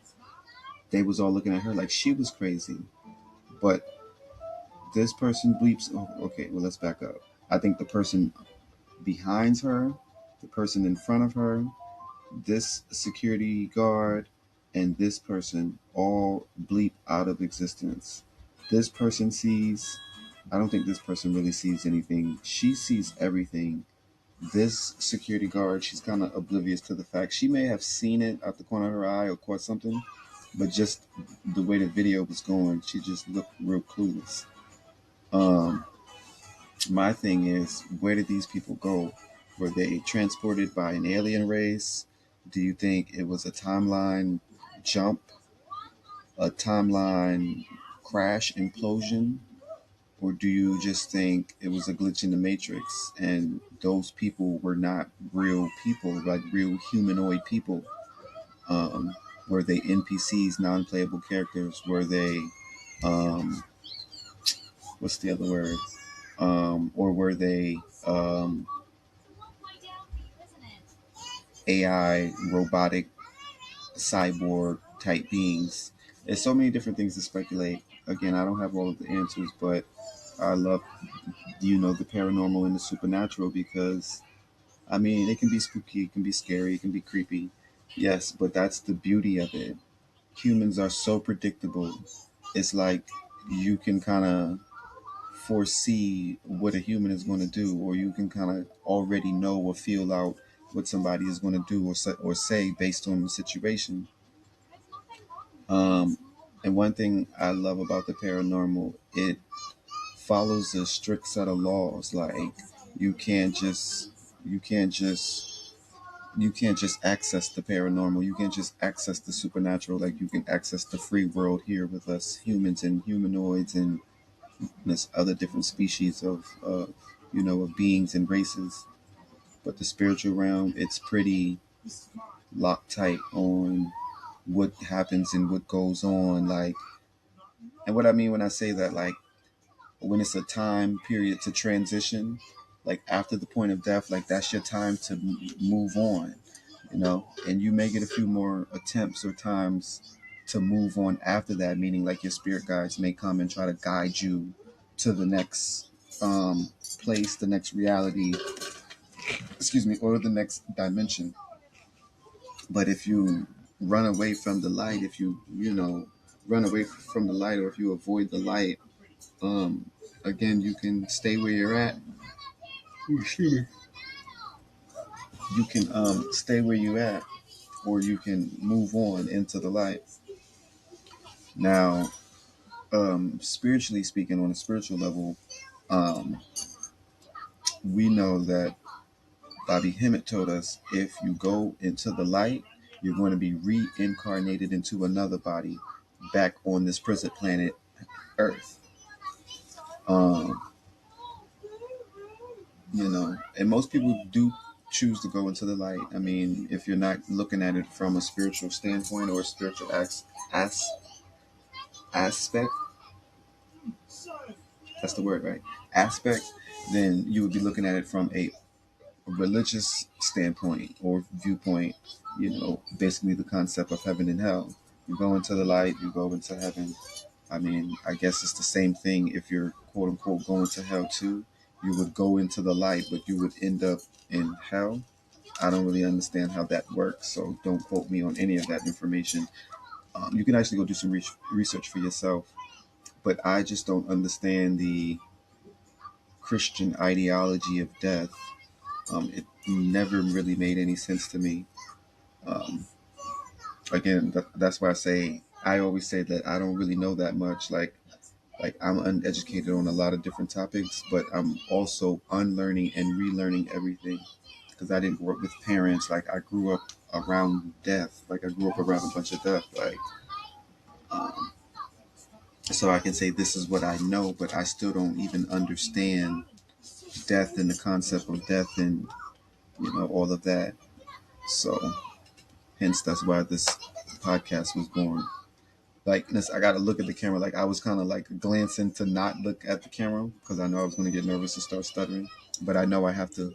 they was all looking at her like she was crazy. But this person bleeps. Oh, okay, well, let's back up. I think the person behind her, the person in front of her, this security guard, and this person all bleep out of existence. This person sees, I don't think this person really sees anything. She sees everything. this security guard, she's kind of oblivious to the fact. She may have seen it out the corner of her eye or caught something, but just the way the video was going, she just looked real clueless. My thing is, where did these people go? Were they transported by an alien race? Do you think it was a timeline jump, a timeline crash implosion? Or do you just think it was a glitch in the matrix and those people were not real people, like real humanoid people? Were they NPCs, non-playable characters? Were they, what's the other word? Or were they AI, robotic, cyborg type beings? There's so many different things to speculate. Again, I don't have all of the answers, but I love, the paranormal and the supernatural because, I mean, it can be spooky, it can be scary, it can be creepy. Yes, but that's the beauty of it. Humans are so predictable. It's like you can kind of foresee what a human is going to do, or you can kind of already know or feel out what somebody is going to do or say based on the situation. And one thing I love about the paranormal, it follows a strict set of laws. Like you can't just you can't just you can't just access the paranormal. You can't just access the supernatural like you can access the free world here with us humans and humanoids and this other different species of beings and races. But the spiritual realm, it's pretty locked tight on what happens and what goes on. Like, and what I mean when I say that, like, when it's a time period to transition, like after the point of death, like that's your time to move on, and you may get a few more attempts or times to move on after that, meaning like your spirit guides may come and try to guide you to the next place, the next reality, excuse me, or the next dimension. But if you run away from the light, if you run away from the light, or if you avoid the light, um, again, you can stay where you're at. Excuse me. You can stay where you're at, or you can move on into the light. Now, spiritually speaking, on a spiritual level, um, we know that Bobby Hemmett told us if you go into the light, you're going to be reincarnated into another body back on this present planet, Earth. Um, and most people do choose to go into the light. I mean, if you're not looking at it from a spiritual standpoint or a spiritual aspect, that's the word, right? Aspect, then you would be looking at it from a religious standpoint or viewpoint, basically the concept of heaven and hell. You go into the light, you go into heaven. I mean, I guess it's the same thing if you're quote unquote going to hell too. You would go into the light, but you would end up in hell. I don't really understand how that works, so don't quote me on any of that information. You can actually go do some research for yourself, but I just don't understand the Christian ideology of death. It never really made any sense to me. Um, Again, that's why I always say that I don't really know that much. Like I'm uneducated on a lot of different topics, but I'm also unlearning and relearning everything because I didn't grow up with parents. Like I grew up around death. Like I grew up around a bunch of death. Like, so I can say this is what I know, but I still don't even understand death and the concept of death and all of that. So hence that's why this podcast was born. Like this, I got to look at the camera. Like I was kind of like glancing to not look at the camera because I know I was going to get nervous and start stuttering. But I know I have to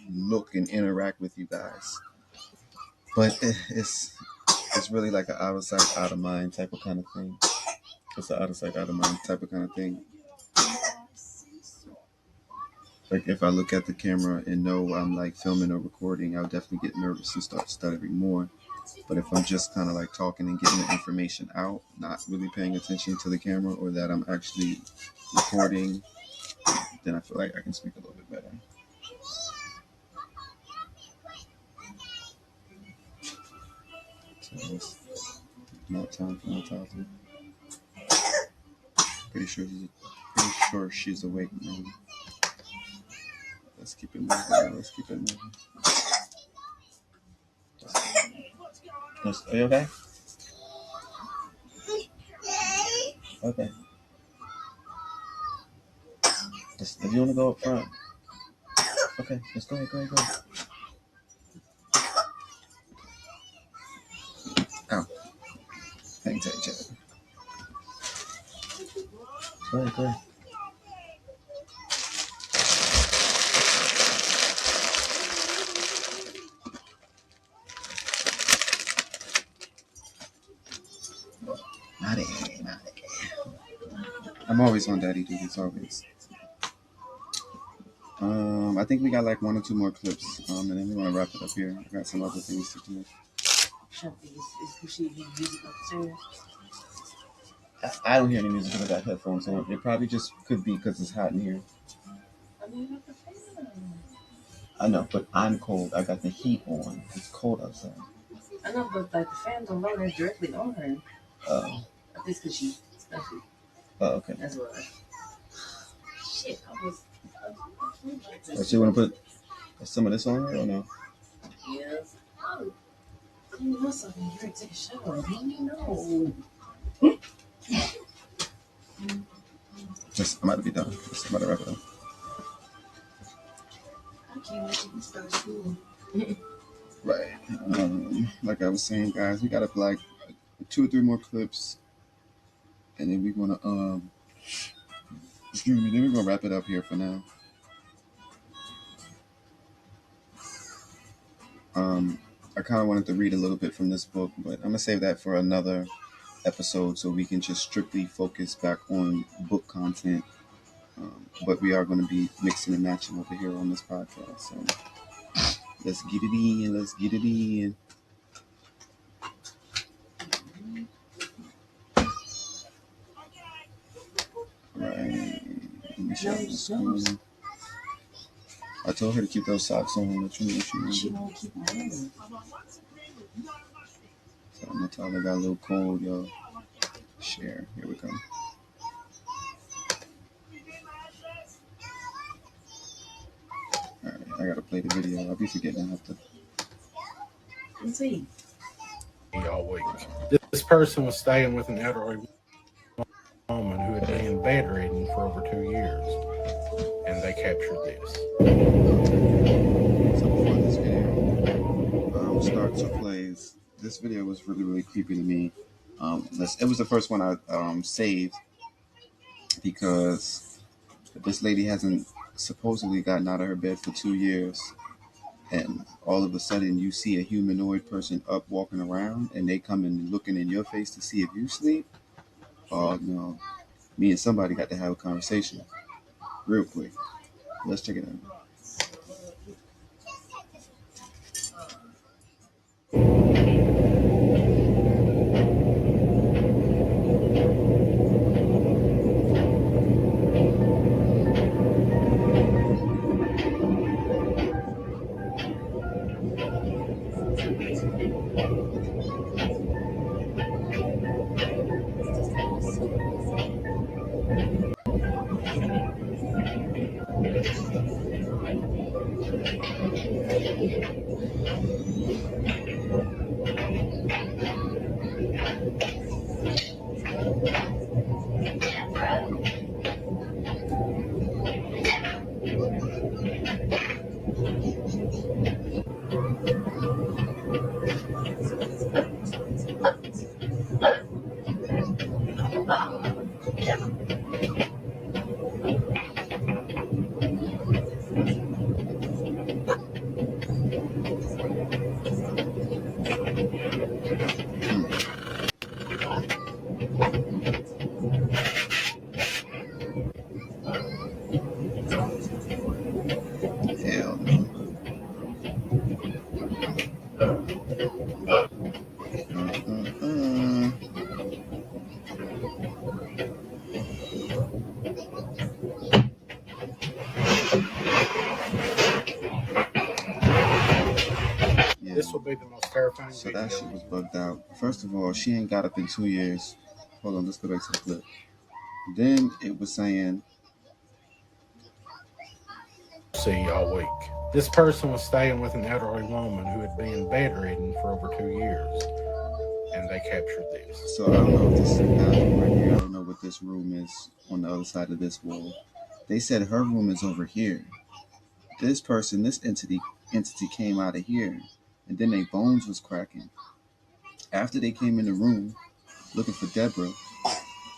look and interact with you guys. But it's really like an out of sight, out of mind type of kind of thing. It's an out of sight, out of mind type of kind of thing. Like if I look at the camera and know I'm like filming or recording, I'll definitely get nervous and start stuttering more. But if I'm just kind of like talking and getting the information out, not really paying attention to the camera or that I'm actually recording, then I feel like I can speak a little bit better. So it's not time for mortality. Pretty sure she's awake now. Let's keep it moving. Let's keep it moving. Are you okay? Okay. If you want to go up front. Okay, let's go ahead. Ow. Hang tight, Jeff. Go ahead. Naughty. I'm always on daddy duties, always. I think we got like 1 or 2 more clips, and then we're gonna wrap it up here. I got some other things to do. I don't hear any music because I got headphones on. It probably just could be because it's hot in here. I know, but I'm cold. I got the heat on. It's cold outside. I know, but like the fans don't run directly on her. Oh. I think it's because she's special. Oh, okay. That's what. Shit, I was. So you want to put some of this on here or no? Yes. Oh, you know something? You're take a shower. No. I'm about to be done. I'm about to wrap it up. I can't wait till you start school. Right. Like I was saying, guys, we got up like 2 or 3 more clips, and then we're gonna then we're gonna wrap it up here for now. I kind of wanted to read a little bit from this book, but I'm gonna save that for another episode so we can just strictly focus back on book content. But we are going to be mixing and matching over here on this podcast. So let's get it in. Right. Let me show you the screen. I told her to keep those socks on. What you won't keep my hands. So I'm gonna tell her I got a little cold, y'all. Share. Here we go. Alright, I gotta play the video. I'll be forgetting I have to. Let's see. All week. This person was staying with an elderly woman who had been bedridden for over 2 years, and they captured this. So before this video starts or plays, this video was really creepy to me. It was the first one I saved because this lady hasn't supposedly gotten out of her bed for 2 years, and all of a sudden you see a humanoid person up walking around, and they come in looking in your face to see if you sleep. Oh no, me and somebody got to have a conversation real quick. Let's check it out. Hell no. This will be the most terrible terrifying So video. that shit was bugged out. First of all, she ain't got up in 2 years. Hold on, let's go back to the clip. Then it was saying, See y'all week. This person was staying with an elderly woman who had been bedridden for over 2 years, and they captured this. so I don't know if this is the bathroom right here. I don't know what this room is on the other side of this wall. They said her room is over here. This person, this entity came out of here, and then their bones was cracking. After they came in the room looking for Deborah,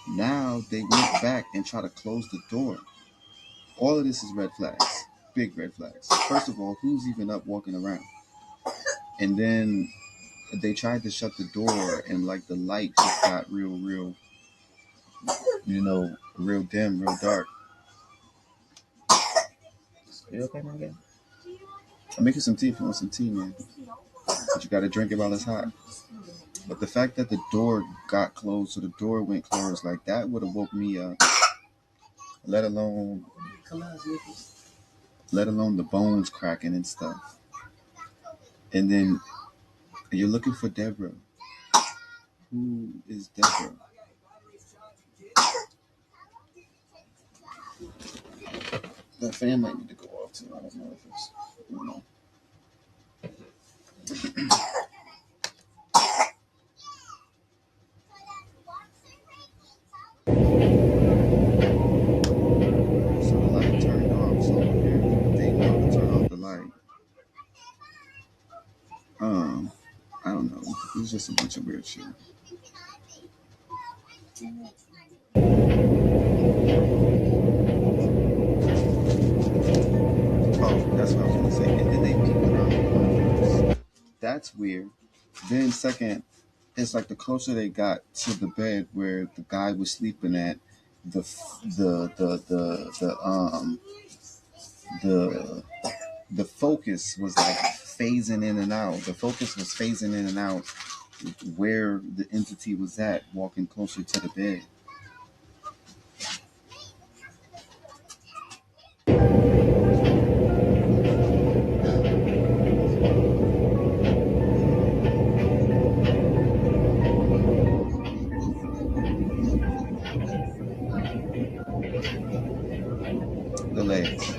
now they went back and tried to close the door. All of this is red flags, big red flags. First of all, who's even up walking around? And then they tried to shut the door, and like the light just got real, real dim, real dark. You okay, man? Again? I'm making some tea if you want some tea, man. But you gotta drink it while it's hot. But the fact that the door got closed, so the door went closed, like that would have woke me up. Let alone the bones cracking and stuff. And then you're looking for Deborah. Who is Deborah? That fan might need to go off too. I don't know if it's, So the light turned off, so they know to turn off the light. I don't know. It's just a bunch of weird shit. Oh, that's what I was gonna say. And then they peek around the corners. That's weird. Then second, it's like the closer they got to the bed where the guy was sleeping at, the focus was like phasing in and out. The focus was phasing in and out where the entity was at, walking closer to the bed. The legs.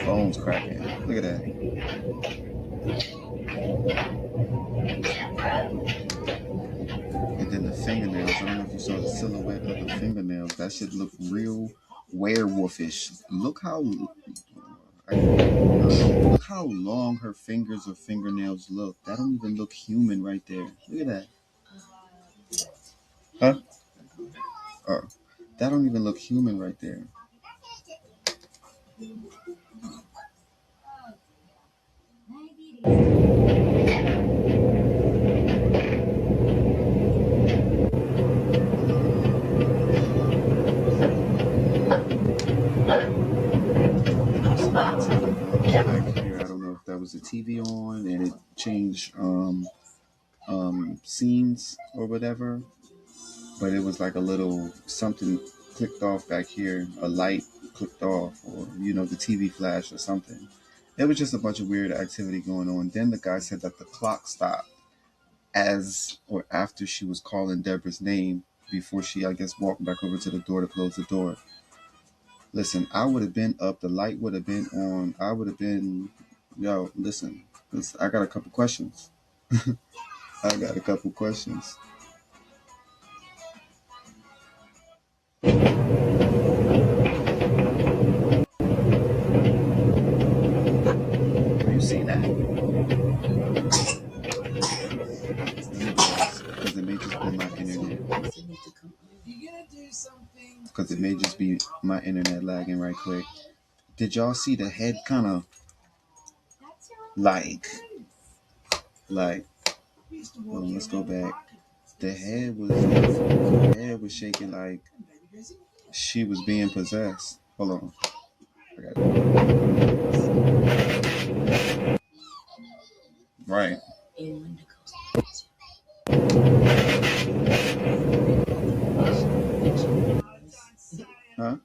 Bones cracking. Look at that. And then the fingernails. I don't know if you saw the silhouette of the fingernails. That shit look real werewolfish. Look how long her fingers or fingernails look. That don't even look human right there. Look at that. Huh? Oh, that don't even look human right there. I don't know if that was the TV on and it changed scenes or whatever, but it was like a little something clicked off back here, a light clicked off, or the TV flash or something. There was just a bunch of weird activity going on. Then the guy said that the clock stopped as or after she was calling Deborah's name before she, I guess, walked back over to the door to close the door. Listen, I would have been up. The light would have been on. I would have been, listen, I got a couple questions. I got a couple questions. Have you seen that? Because it may just be my internet. Because it may just be my internet lagging right quick. Did y'all see the head kind of like, hold on, let's go back. The head was shaking like she was being possessed. Hold on. I got it. Right. Huh?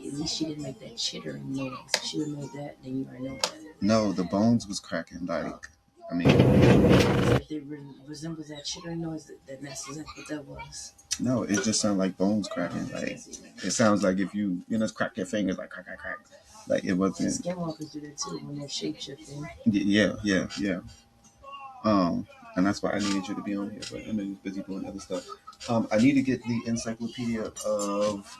At least she didn't make that chittering noise. If she would have made that, then you already know that. No, the bones was cracking. Like, I mean, if they resemble that chittering noise, that's exactly what that was. No, it just sounded like bones cracking. Like, it sounds like if you crack your fingers, like crack, crack, crack. Like, it wasn't. Skinwalkers do that too when they're shape-shifting. Yeah. And that's why I needed you to be on here, but I know you're busy doing other stuff. I need to get the encyclopedia of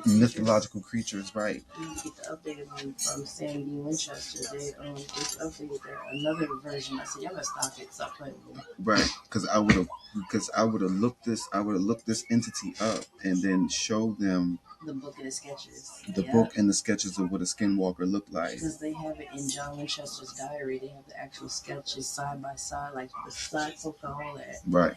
mythological creatures, right? You need to get the updated one from Sandy Winchester. They just updated another version. I said, y'all gotta stop playing with me. Right, because I would have looked this entity up and then show them the book and the sketches. The book and the sketches of what a skinwalker looked like. Because they have it in John Winchester's diary. They have the actual sketches side by side, like the side profile, all that. Right.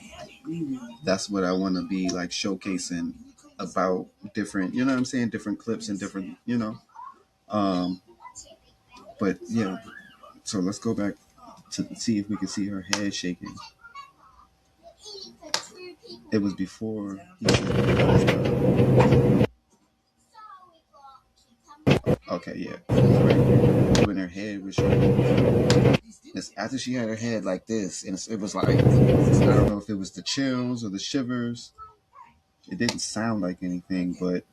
That's what I want to be like showcasing about different, you know what I'm saying? Different clips and different, you know. But yeah, so let's go back to see if we can see her head shaking. It was before. Okay, yeah. Right. When her head was shaking. It's after she had her head like this, and it was like, I don't know if it was the chills or the shivers. It didn't sound like anything, but.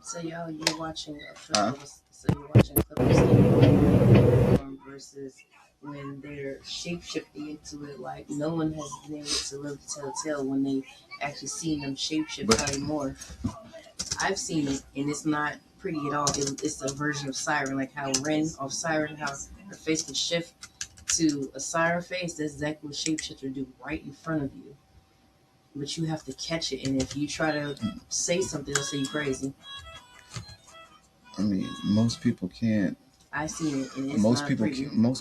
So you're watching a clip of versus when they're shape-shifting into it, like no one has been able to live to tell tale when they actually seen them shape-shift anymore. I've seen it, and it's not pretty at all. It's a version of Siren, like how Ren of Siren, how her face can shift to a siren face. That's exactly what shapeshifter do right in front of you. But you have to catch it, and if you try to say something, they'll say you crazy. I mean, most people can't. I seen it, and it's most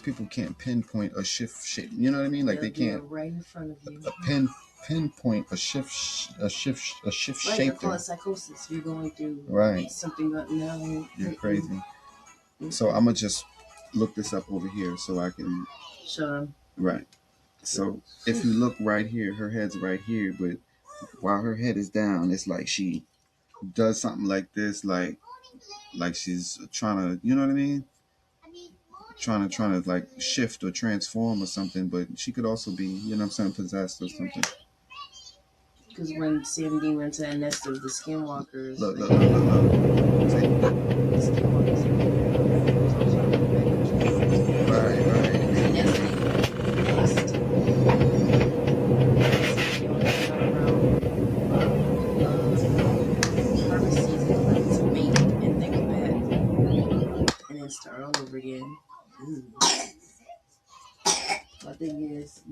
people can't pinpoint a shift shape. You know what I mean? Like they can't right in front of you. Pinpoint a shift shape. Right, they call it psychosis. You're going through something that now you're crazy. Mm-hmm. So I'm gonna just look this up over here so I can show them. Right. So if you look right here, her head's right here, but while her head is down, it's like she does something like this, like she's trying to, you know what I mean? Trying to like shift or transform or something, but she could also be, you know what I'm saying, possessed or something. Because when CMD went to that nest of the skinwalkers, look. Right. And then start all over again. My thing is,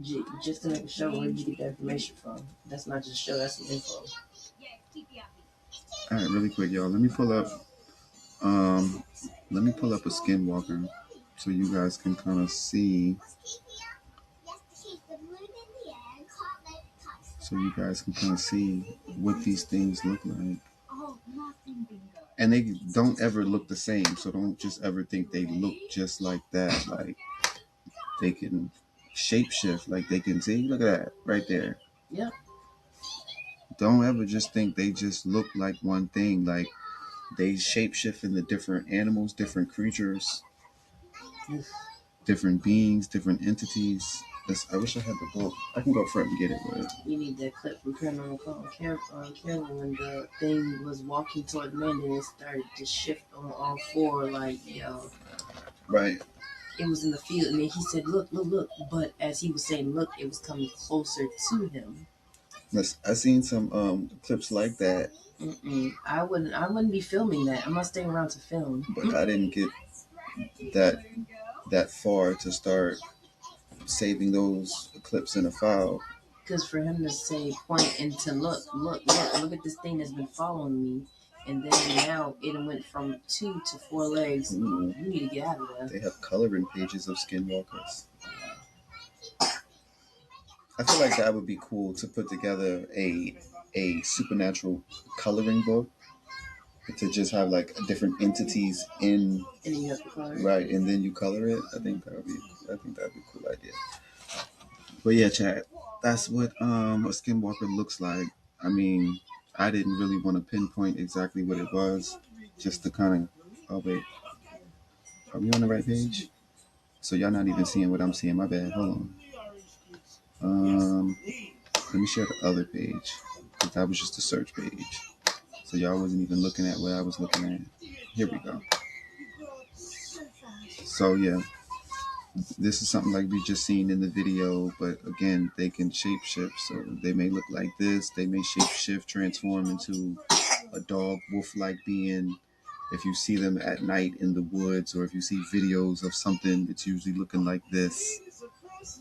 just to make a show, where did you get that information from? That's not just a show, that's some info. All right, really quick, y'all. Let me pull up a skinwalker so you guys can kind of see. So you guys can kind of see what these things look like. And they don't ever look the same, so don't just ever think they look just like that. Like they can shapeshift, like they can see. Look at that right there. Yeah. Don't ever just think they just look like one thing. Like they shapeshift into different animals, different creatures, different beings, different entities. I wish I had the book. I can go front and get it. But you need that clip from Paranormal Carol when the thing was walking toward the man and it started to shift on all four, like, yo. Right. It was in the field, and then he said, look. But as he was saying, look, it was coming closer to him. I seen some clips like that. I wouldn't be filming that. I'm not staying around to film. But I didn't get that far to start saving those clips in a file. Because for him to say, point and to look at this thing that's been following me, and then now it went from 2 to 4 legs. You need to get out of there. They have coloring pages of skinwalkers. I feel like that would be cool to put together a supernatural coloring book, to just have like different entities in. And then you have to color it. Right, and then you color it. I think that'd be a cool idea. But yeah, chat. That's what a skinwalker looks like. I mean, I didn't really want to pinpoint exactly what it was, just to kind Oh wait, are we on the right page? So y'all not even seeing what I'm seeing. My bad. Hold on. Let me share the other page, because that was just the search page. So y'all wasn't even looking at what I was looking at. Here we go. So yeah, this is something like we just seen in the video, but again, they can shapeshift. So they may look like this. They may shapeshift, transform into a dog, wolf-like being. If you see them at night in the woods, or if you see videos of something, it's usually looking like this.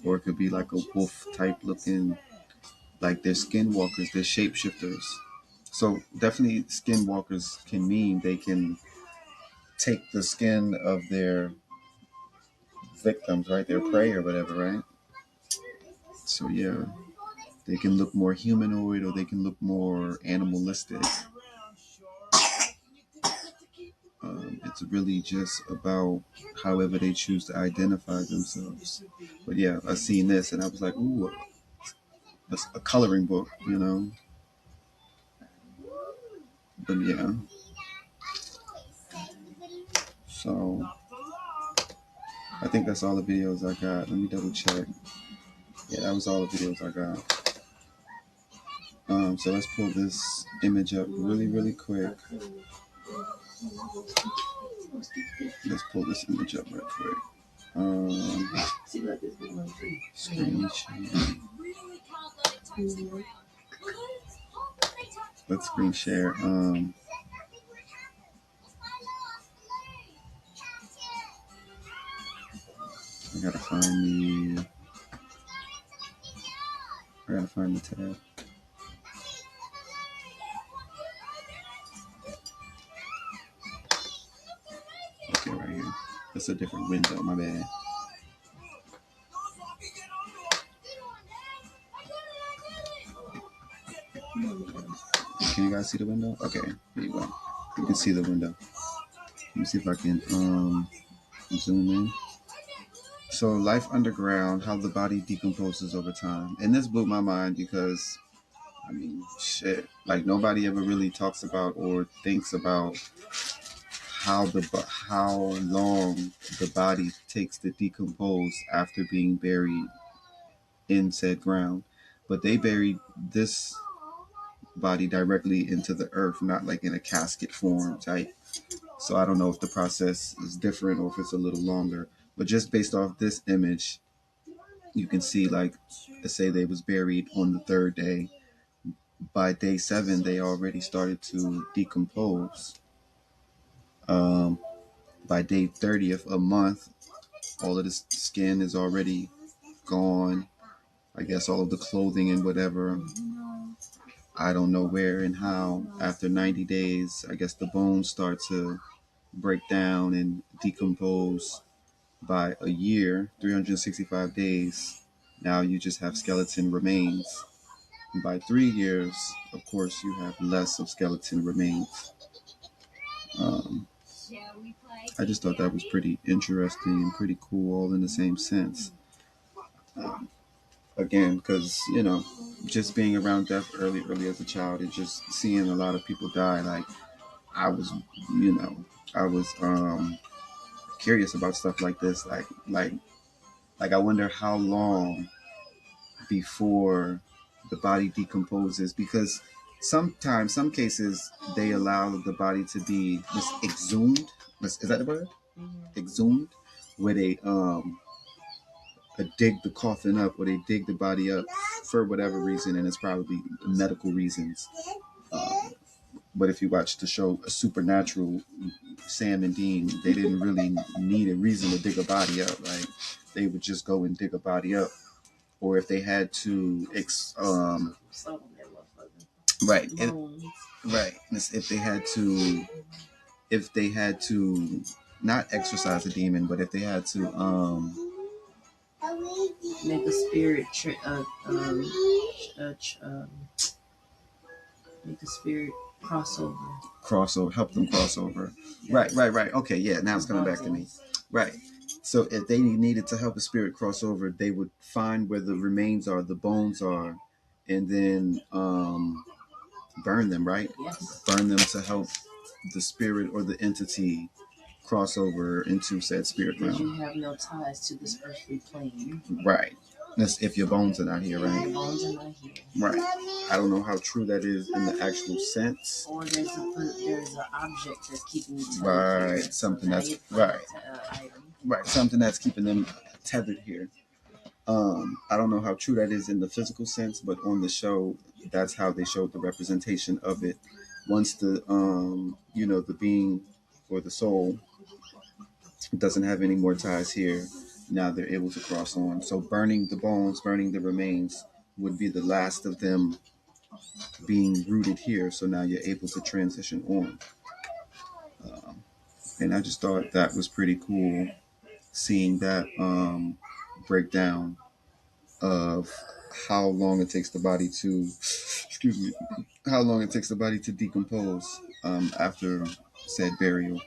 Or it could be like a wolf type looking, like they're skinwalkers, they're shapeshifters. So definitely skinwalkers can mean they can take the skin of their victims, right? Their prey or whatever, right? So yeah, they can look more humanoid or they can look more animalistic. It's really just about however they choose to identify themselves. But yeah, I seen this and I was like, ooh, a coloring book, you know? But yeah. So I think that's all the videos I got. Let me double check. Yeah, that was all the videos I got. So let's pull this image up really, really quick. Let's pull this image up right quick. Screen share. Let's screen share. I gotta find the tab. Okay, right here. That's a different window, my bad. Can you guys see the window? Okay, here you go. You can see the window. Let me see if I can zoom in. So life underground, how the body decomposes over time. And this blew my mind because, I mean, shit, like nobody ever really talks about or thinks about how long the body takes to decompose after being buried in said ground. But they buried this body directly into the earth, not like in a casket form type. So I don't know if the process is different or if it's a little longer. But just based off this image, you can see, like, let's say they was buried on the third day. By day 7, they already started to decompose. By day 30th, a month, all of the skin is already gone. I guess all of the clothing and whatever. I don't know where and how. After 90 days, I guess the bones start to break down and decompose. By a year, 365 days, now you just have skeleton remains. And by 3 years, of course, you have less of skeleton remains. I just thought that was pretty interesting and pretty cool, all in the same sense. Again, because, you know, just being around death early as a child and just seeing a lot of people die, like, I was curious about stuff like this. Like I wonder how long before the body decomposes, because sometimes, some cases, they allow the body to be exhumed. Is that the word? Mm-hmm. Exhumed, where they dig the coffin up, or they dig the body up for whatever reason, and it's probably medical reasons. But if you watch the show Supernatural, Sam and Dean, they didn't really need a reason to dig a body up. Like, they would just go and dig a body up. Or if they had to, right, if they had to not exorcise a demon, but if they had to make a spirit make a spirit crossover, help them cross over. Right. Okay, yeah, now it's coming back to me. Right. So if they needed to help a spirit cross over, they would find where the remains are, the bones are, and then burn them, right? Yes. Burn them to help the spirit or the entity cross over into said spirit Because realm. you have no ties to this earthly plane. Right. That's if your bones are not here, right? Your bones are not here. Right. I don't know how true that is in the actual sense. Or there's an object that's keeping you tethered right. here. Something so that's right. Right. Something that's keeping them tethered here. I don't know how true that is in the physical sense, but on the show, that's how they showed the representation of it. Once the the being or the soul doesn't have any more ties here, now they're able to cross on. So burning the bones, burning the remains would be the last of them being rooted here. So now you're able to transition on. And I just thought that was pretty cool, seeing that breakdown of how long it takes the body to, how long it takes the body to decompose after said burial.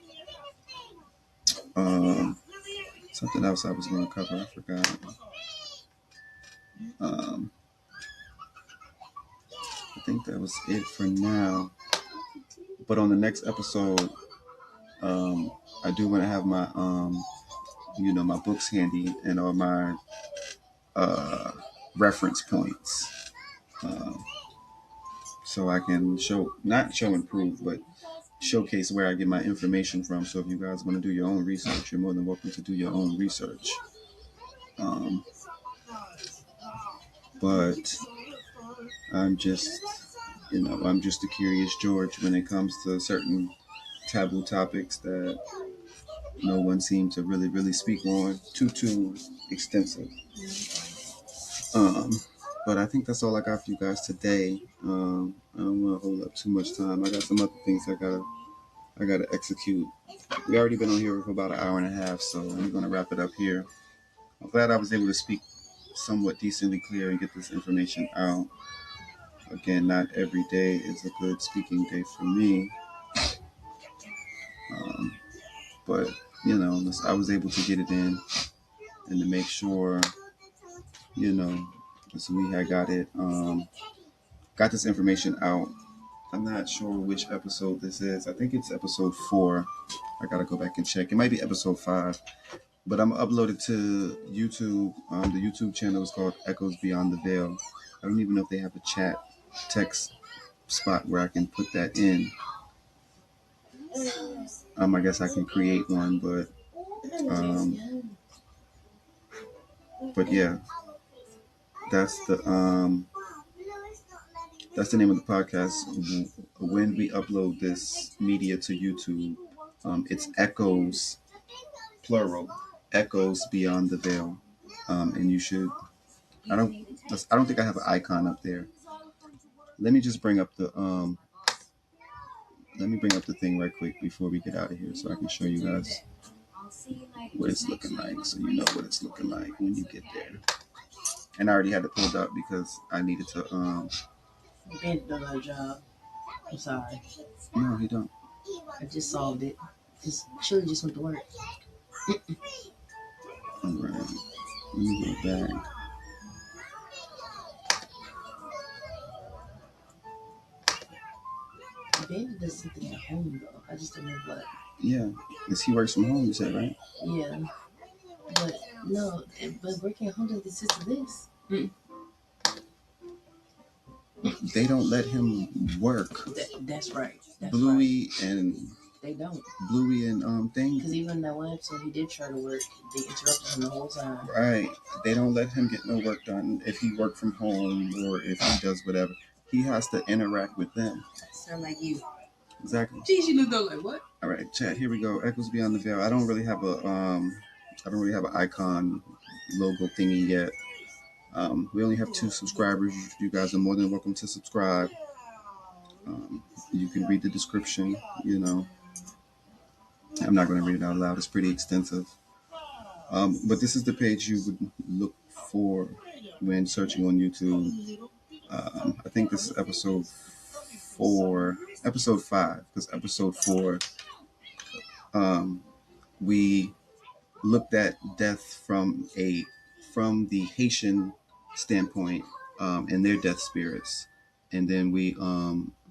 Something else I was going to cover, I forgot. I think that was it for now. But on the next episode, I do want to have my, my books handy and all my reference points, so I can not show and prove, but showcase where I get my information from. So if you guys want to do your own research, you're more than welcome to do your own research. But I'm just a curious George when it comes to certain taboo topics that no one seems to really speak on too extensive. But I think that's all I got for you guys today. I don't want to hold up too much time. I got some other things I gotta execute. We already been on here for about an hour and a half, so I'm gonna wrap it up here. I'm glad I was able to speak somewhat decently clear and get this information out. Again, not every day is a good speaking day for me. But I was able to get it in and to make sure, so we had got it, got this information out. I'm not sure which episode this is. I think it's episode 4. I gotta go back and check. It might be episode 5. But I'm uploaded to YouTube. The YouTube channel is called Echoes Beyond the Veil. I don't even know if they have a chat text spot where I can put that in. I guess I can create one, but yeah, that's the name of the podcast. When we upload this media to YouTube, it's Echoes, plural, Echoes Beyond the Veil, and you should. I don't think I have an icon up there. Let me just bring up the thing right quick before we get out of here, so I can show you guys what it's looking like, so you know what it's looking like when you get there. And I already had it pulled up because I needed to. Ben done her job. I'm sorry. No, he don't. I just solved it. Shirley just went to work. All right. Let me go back. Ben does something at home though. I just don't know what. Yeah, because he works from home. You said, right? Yeah, but no, but working at home doesn't consist of this. They don't let him work. That's right. Bluey and they don't. Bluey and thing. Because even that one episode he did try to work, they interrupted him the whole time. Right. They don't let him get no work done if he work from home or if he does whatever. He has to interact with them. Sound like you. Exactly. Geez, you look though like what? All right, chat. Here we go. Echoes Beyond the Veil. I don't really have an icon logo thingy yet. We only have 2 subscribers. You guys are more than welcome to subscribe. You can read the description. I'm not going to read it out loud. It's pretty extensive. But this is the page you would look for when searching on YouTube. I think this is episode 5, because episode 4, we looked at death from the Haitian standpoint, and their death spirits, and then we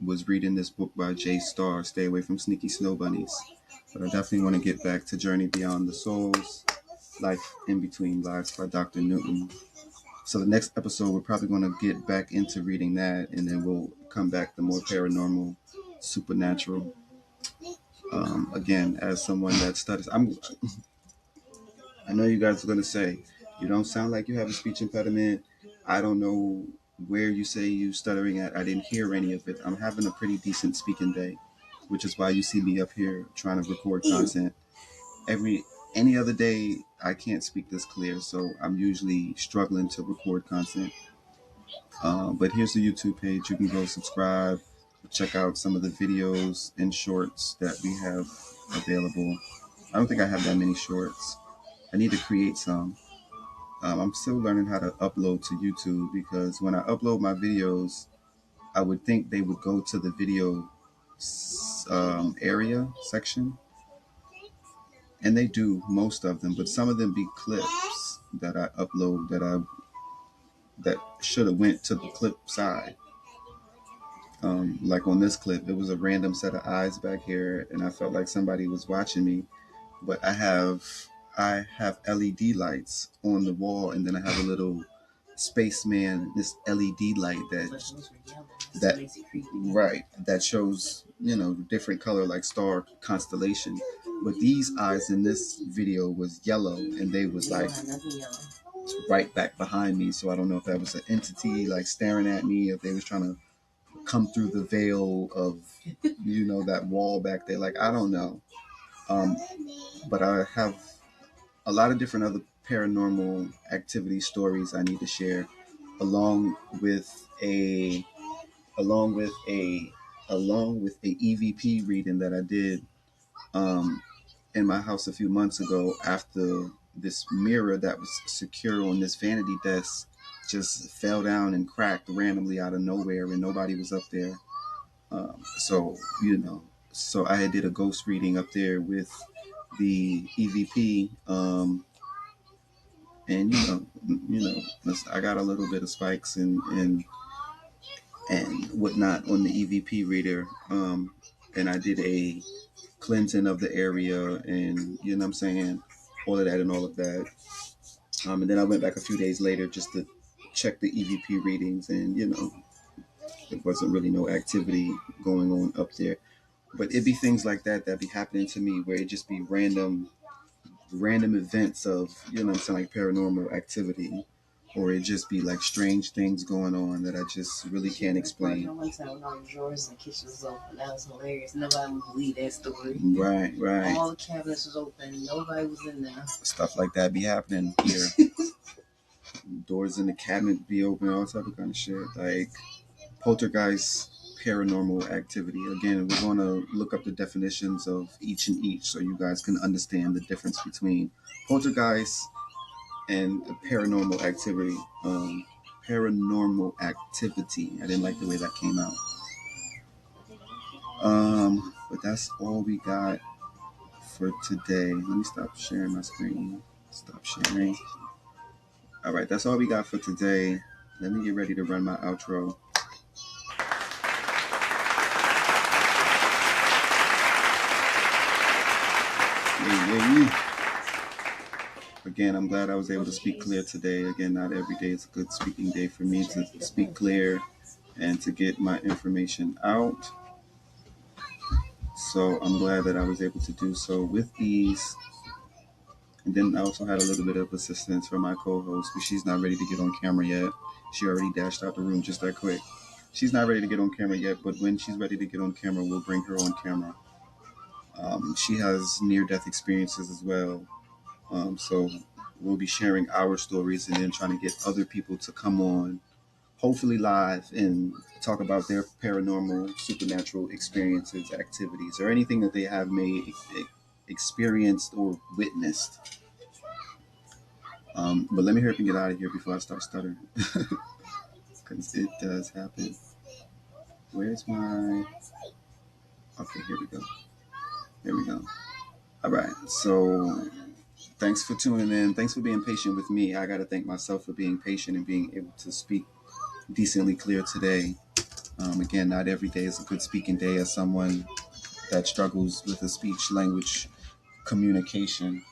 was reading this book by J. Starr, Stay Away from Sneaky Snow Bunnies. But I definitely want to get back to Journey Beyond the Souls, Life in Between Lives by Dr. Newton. So the next episode, we're probably going to get back into reading that, and then we'll come back to more paranormal, supernatural. Again, as someone that studies, I know you guys are going to say, you don't sound like you have a speech impediment. I don't know where you say you stuttering at. I didn't hear any of it. I'm having a pretty decent speaking day, which is why you see me up here trying to record content. Any other day, I can't speak this clear, so I'm usually struggling to record content. But here's the YouTube page. You can go subscribe, check out some of the videos and shorts that we have available. I don't think I have that many shorts. I need to create some. I'm still learning how to upload to YouTube, because when I upload my videos, I would think they would go to the video area section. And they do, most of them, but some of them be clips that I upload that should have went to the clip side. Like on this clip, it was a random set of eyes back here, and I felt like somebody was watching me. But I have LED lights on the wall, and then I have a little spaceman, this LED light that shows, different color, like star constellation. But these eyes in this video was yellow, and they was like right back behind me. So I don't know if that was an entity like staring at me, if they was trying to come through the veil of, that wall back there. Like, I don't know. But I have a lot of different other paranormal activity stories I need to share, along with a EVP reading that I did in my house a few months ago, after this mirror that was secure on this vanity desk just fell down and cracked randomly out of nowhere, and nobody was up there. So I had did a ghost reading up there with the EVP, and I got a little bit of spikes and whatnot on the EVP reader, and I did a cleansing of the area, and all of that and all of that. And then I went back a few days later just to check the EVP readings, and there wasn't really no activity going on up there. But it'd be things like that be happening to me, where it just be random events of, like paranormal activity, or it just be like strange things going on that I just really can't explain. One time when all the drawers in the kitchen was open, that was hilarious. Nobody would believe that story. Right. All the cabinets was open. Nobody was in there. Stuff like that be happening here. Doors in the cabinet be open, all type of kind of shit. Like poltergeist, paranormal activity. Again, we're going to look up the definitions of each, so you guys can understand the difference between poltergeist and paranormal activity. Paranormal activity. I didn't like the way that came out. But that's all we got for today. Let me stop sharing my screen. Stop sharing. All right, that's all we got for today. Let me get ready to run my outro. Again, I'm glad I was able to speak clear today. Again, not every day is a good speaking day for me to speak clear and to get my information out. So I'm glad that I was able to do so with ease. And then I also had a little bit of assistance from my co-host, but she's not ready to get on camera yet. She already dashed out the room just that quick. She's not ready to get on camera yet, but when she's ready to get on camera, we'll bring her on camera. She has near-death experiences as well. So we'll be sharing our stories and then trying to get other people to come on, hopefully live, and talk about their paranormal, supernatural experiences, activities, or anything that they have made, experienced, or witnessed. But let me hurry up and get out of here before I start stuttering, because it does happen. Where's my... Okay, here we go. All right, so thanks for tuning in. Thanks for being patient with me. I got to thank myself for being patient and being able to speak decently clear today. Again, not every day is a good speaking day as someone that struggles with a speech language communication.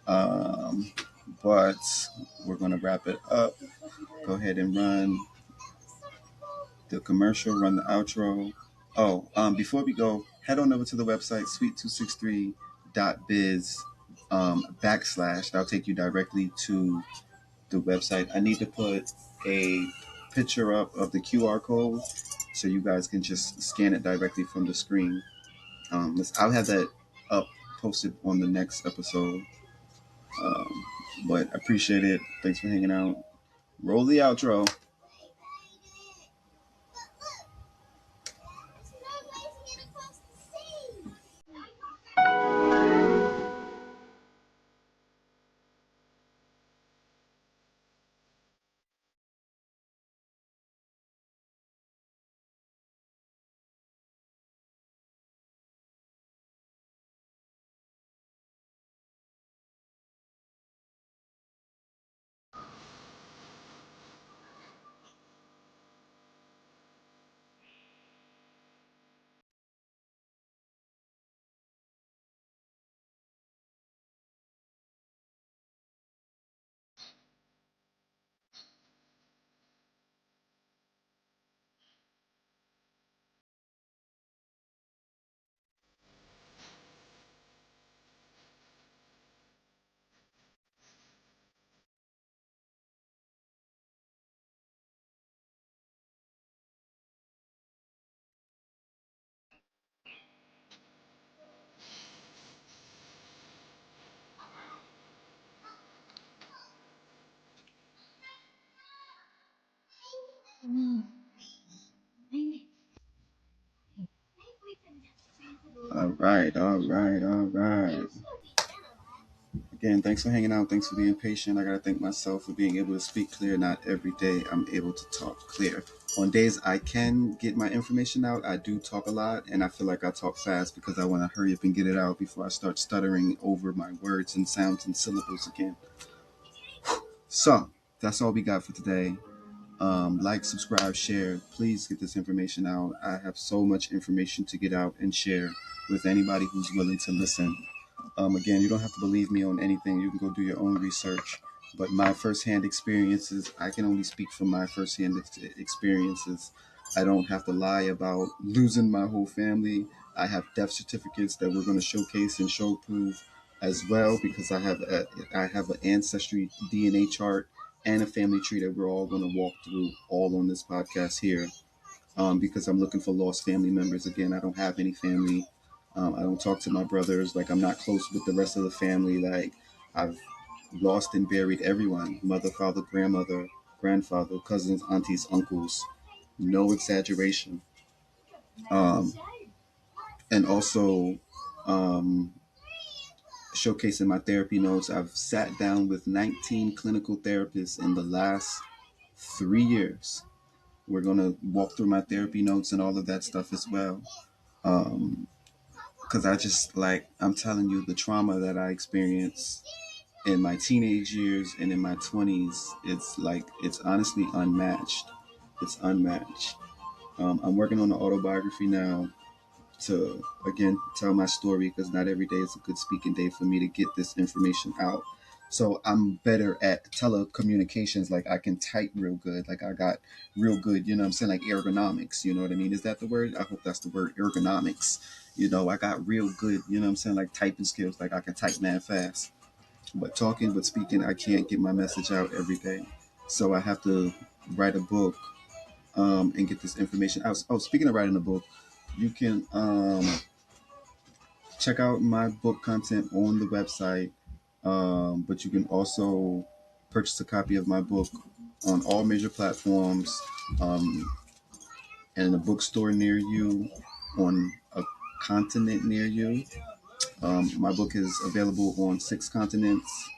But we're going to wrap it up. Go ahead and run the commercial, run the outro. Oh, before we go, head on over to the website, sweet263.biz / That'll take you directly to the website. I need to put a picture up of the QR code so you guys can just scan it directly from the screen. I'll have that up posted on the next episode. But I appreciate it. Thanks for hanging out. Roll the outro. All right. Again, thanks for hanging out. Thanks for being patient. I got to thank myself for being able to speak clear. Not every day I'm able to talk clear. On days I can get my information out, I do talk a lot, and I feel like I talk fast because I want to hurry up and get it out before I start stuttering over my words and sounds and syllables again. So, that's all we got for today. Like, subscribe, share. Please get this information out. I have so much information to get out and share with anybody who's willing to listen. Again, you don't have to believe me on anything. You can go do your own research. But my firsthand experiences, I can only speak from my firsthand experiences. I don't have to lie about losing my whole family. I have death certificates that we're going to showcase and show prove as well, because I have an ancestry DNA chart and a family tree that we're all going to walk through all on this podcast here. Because I'm looking for lost family members. Again, I don't have any family. I don't talk to my brothers. Like, I'm not close with the rest of the family. Like, I've lost and buried everyone: mother, father, grandmother, grandfather, cousins, aunties, uncles. No exaggeration. Um, and also, um, showcasing my therapy notes. I've sat down with 19 clinical therapists in the last 3 years. We're going to walk through my therapy notes and all of that stuff as well. Because I'm telling you, the trauma that I experienced in my teenage years and in my 20s, it's honestly unmatched. It's unmatched. I'm working on an autobiography now to, again, tell my story, because not every day is a good speaking day for me to get this information out. So I'm better at telecommunications. Like, I can type real good. Like, I got real good, you know what I'm saying? Like, ergonomics, you know what I mean? Is that the word? I hope that's the word, ergonomics. You know, I got real good, you know what I'm saying? Like, typing skills. Like, I can type mad fast. But speaking, I can't get my message out every day. So I have to write a book and get this information out. Oh, speaking of writing a book, you can check out my book content on the website, but you can also purchase a copy of my book on all major platforms, and in a bookstore near you, on a continent near you. My book is available on 6 continents,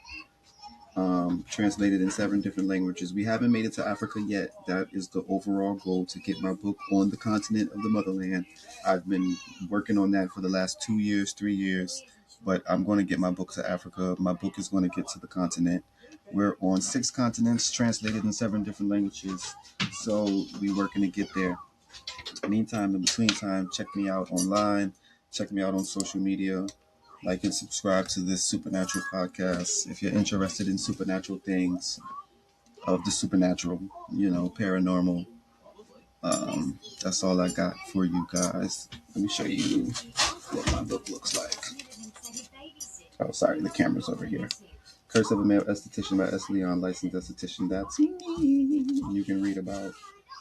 translated in 7 different languages. We haven't made it to Africa yet. That is the overall goal, to get my book on the continent of the motherland. I've been working on that for the last 2 years, 3 years, but I'm going to get my book to Africa. My book is going to get to the continent. We're on 6 continents, translated in 7 different languages. So we're working to get there. Meantime, in between time, check me out online. Check me out on social media. Like and subscribe to this supernatural podcast. If you're interested in supernatural things, of the supernatural, paranormal. That's all I got for you guys. Let me show you what my book looks like. Oh, sorry, the camera's over here. Curse of a Male Esthetician by S. Leon, licensed esthetician. That's me. You can read about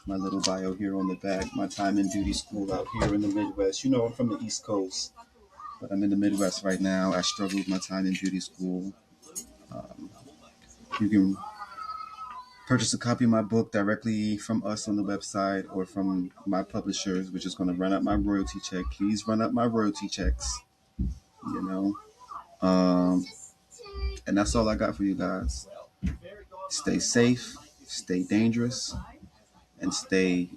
my little bio here on the back. My time in beauty school out here in the Midwest. I'm from the East Coast, but I'm in the Midwest right now. I struggled with my time in beauty school. You can purchase a copy of my book directly from us on the website or from my publishers, which is going to run up my royalty check. Please run up my royalty checks, and that's all I got for you guys. Stay safe, stay dangerous, and stay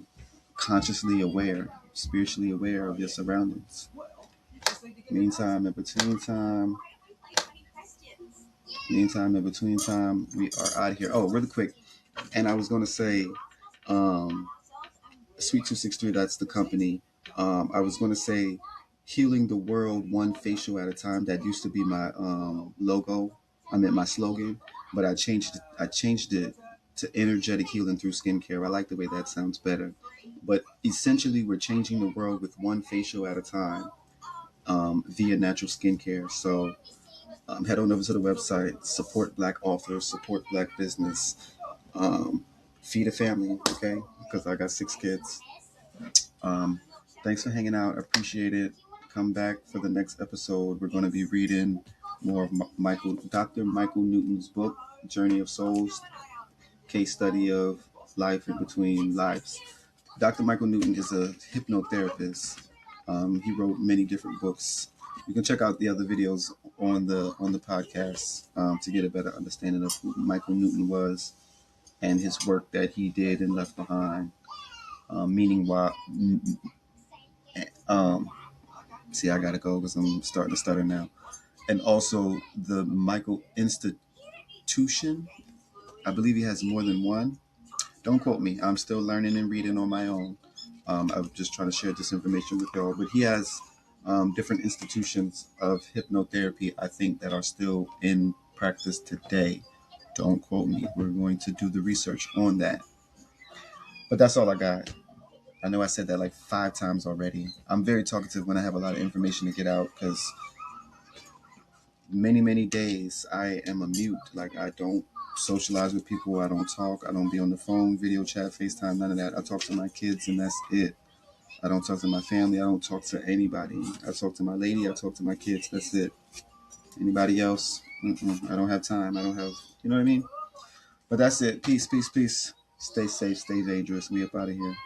consciously aware, spiritually aware of your surroundings. Meantime, in between time, we are out of here. Oh, really quick. And I was going to say, Sweet 263, that's the company. I was going to say, healing the world one facial at a time. That used to be my logo. I meant my slogan, but I changed it to energetic healing through skincare. I like the way that sounds better. But essentially, we're changing the world with one facial at a time via natural skincare. So head on over to the website, support Black authors, support Black business, feed a family, okay? Because I got 6 kids. Thanks for hanging out. I appreciate it. Come back for the next episode. We're going to be reading more of Dr. Michael Newton's book, Journey of Souls, case study of life in between lives. Dr. Michael Newton is a hypnotherapist. He wrote many different books. You can check out the other videos on the podcast to get a better understanding of who Michael Newton was and his work that he did and left behind. See, I gotta go because I'm starting to stutter now. And also the Michael Institution. I believe he has more than one. Don't quote me. I'm still learning and reading on my own. I'm just trying to share this information with y'all. But he has different institutions of hypnotherapy, I think, that are still in practice today. Don't quote me. We're going to do the research on that. But that's all I got. I know I said that like 5 times already. I'm very talkative when I have a lot of information to get out because many days I am a mute. Like I don't socialize with people. I don't talk. I don't be on the phone, video chat, FaceTime, none of that. I talk to my kids and that's it. I don't talk to my family. I don't talk to anybody. I talk to my lady. I talk to my kids. That's it. Anybody else? I don't have time. I don't have, you know what I mean? But that's it. Peace, peace, peace. Stay safe. Stay dangerous. We up out of here.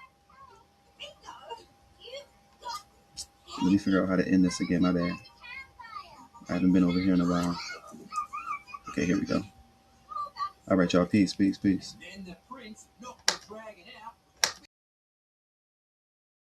Let me figure out how to end this again. My bad. I haven't been over here in a while. Okay, here we go. All right, y'all. Peace, peace, peace.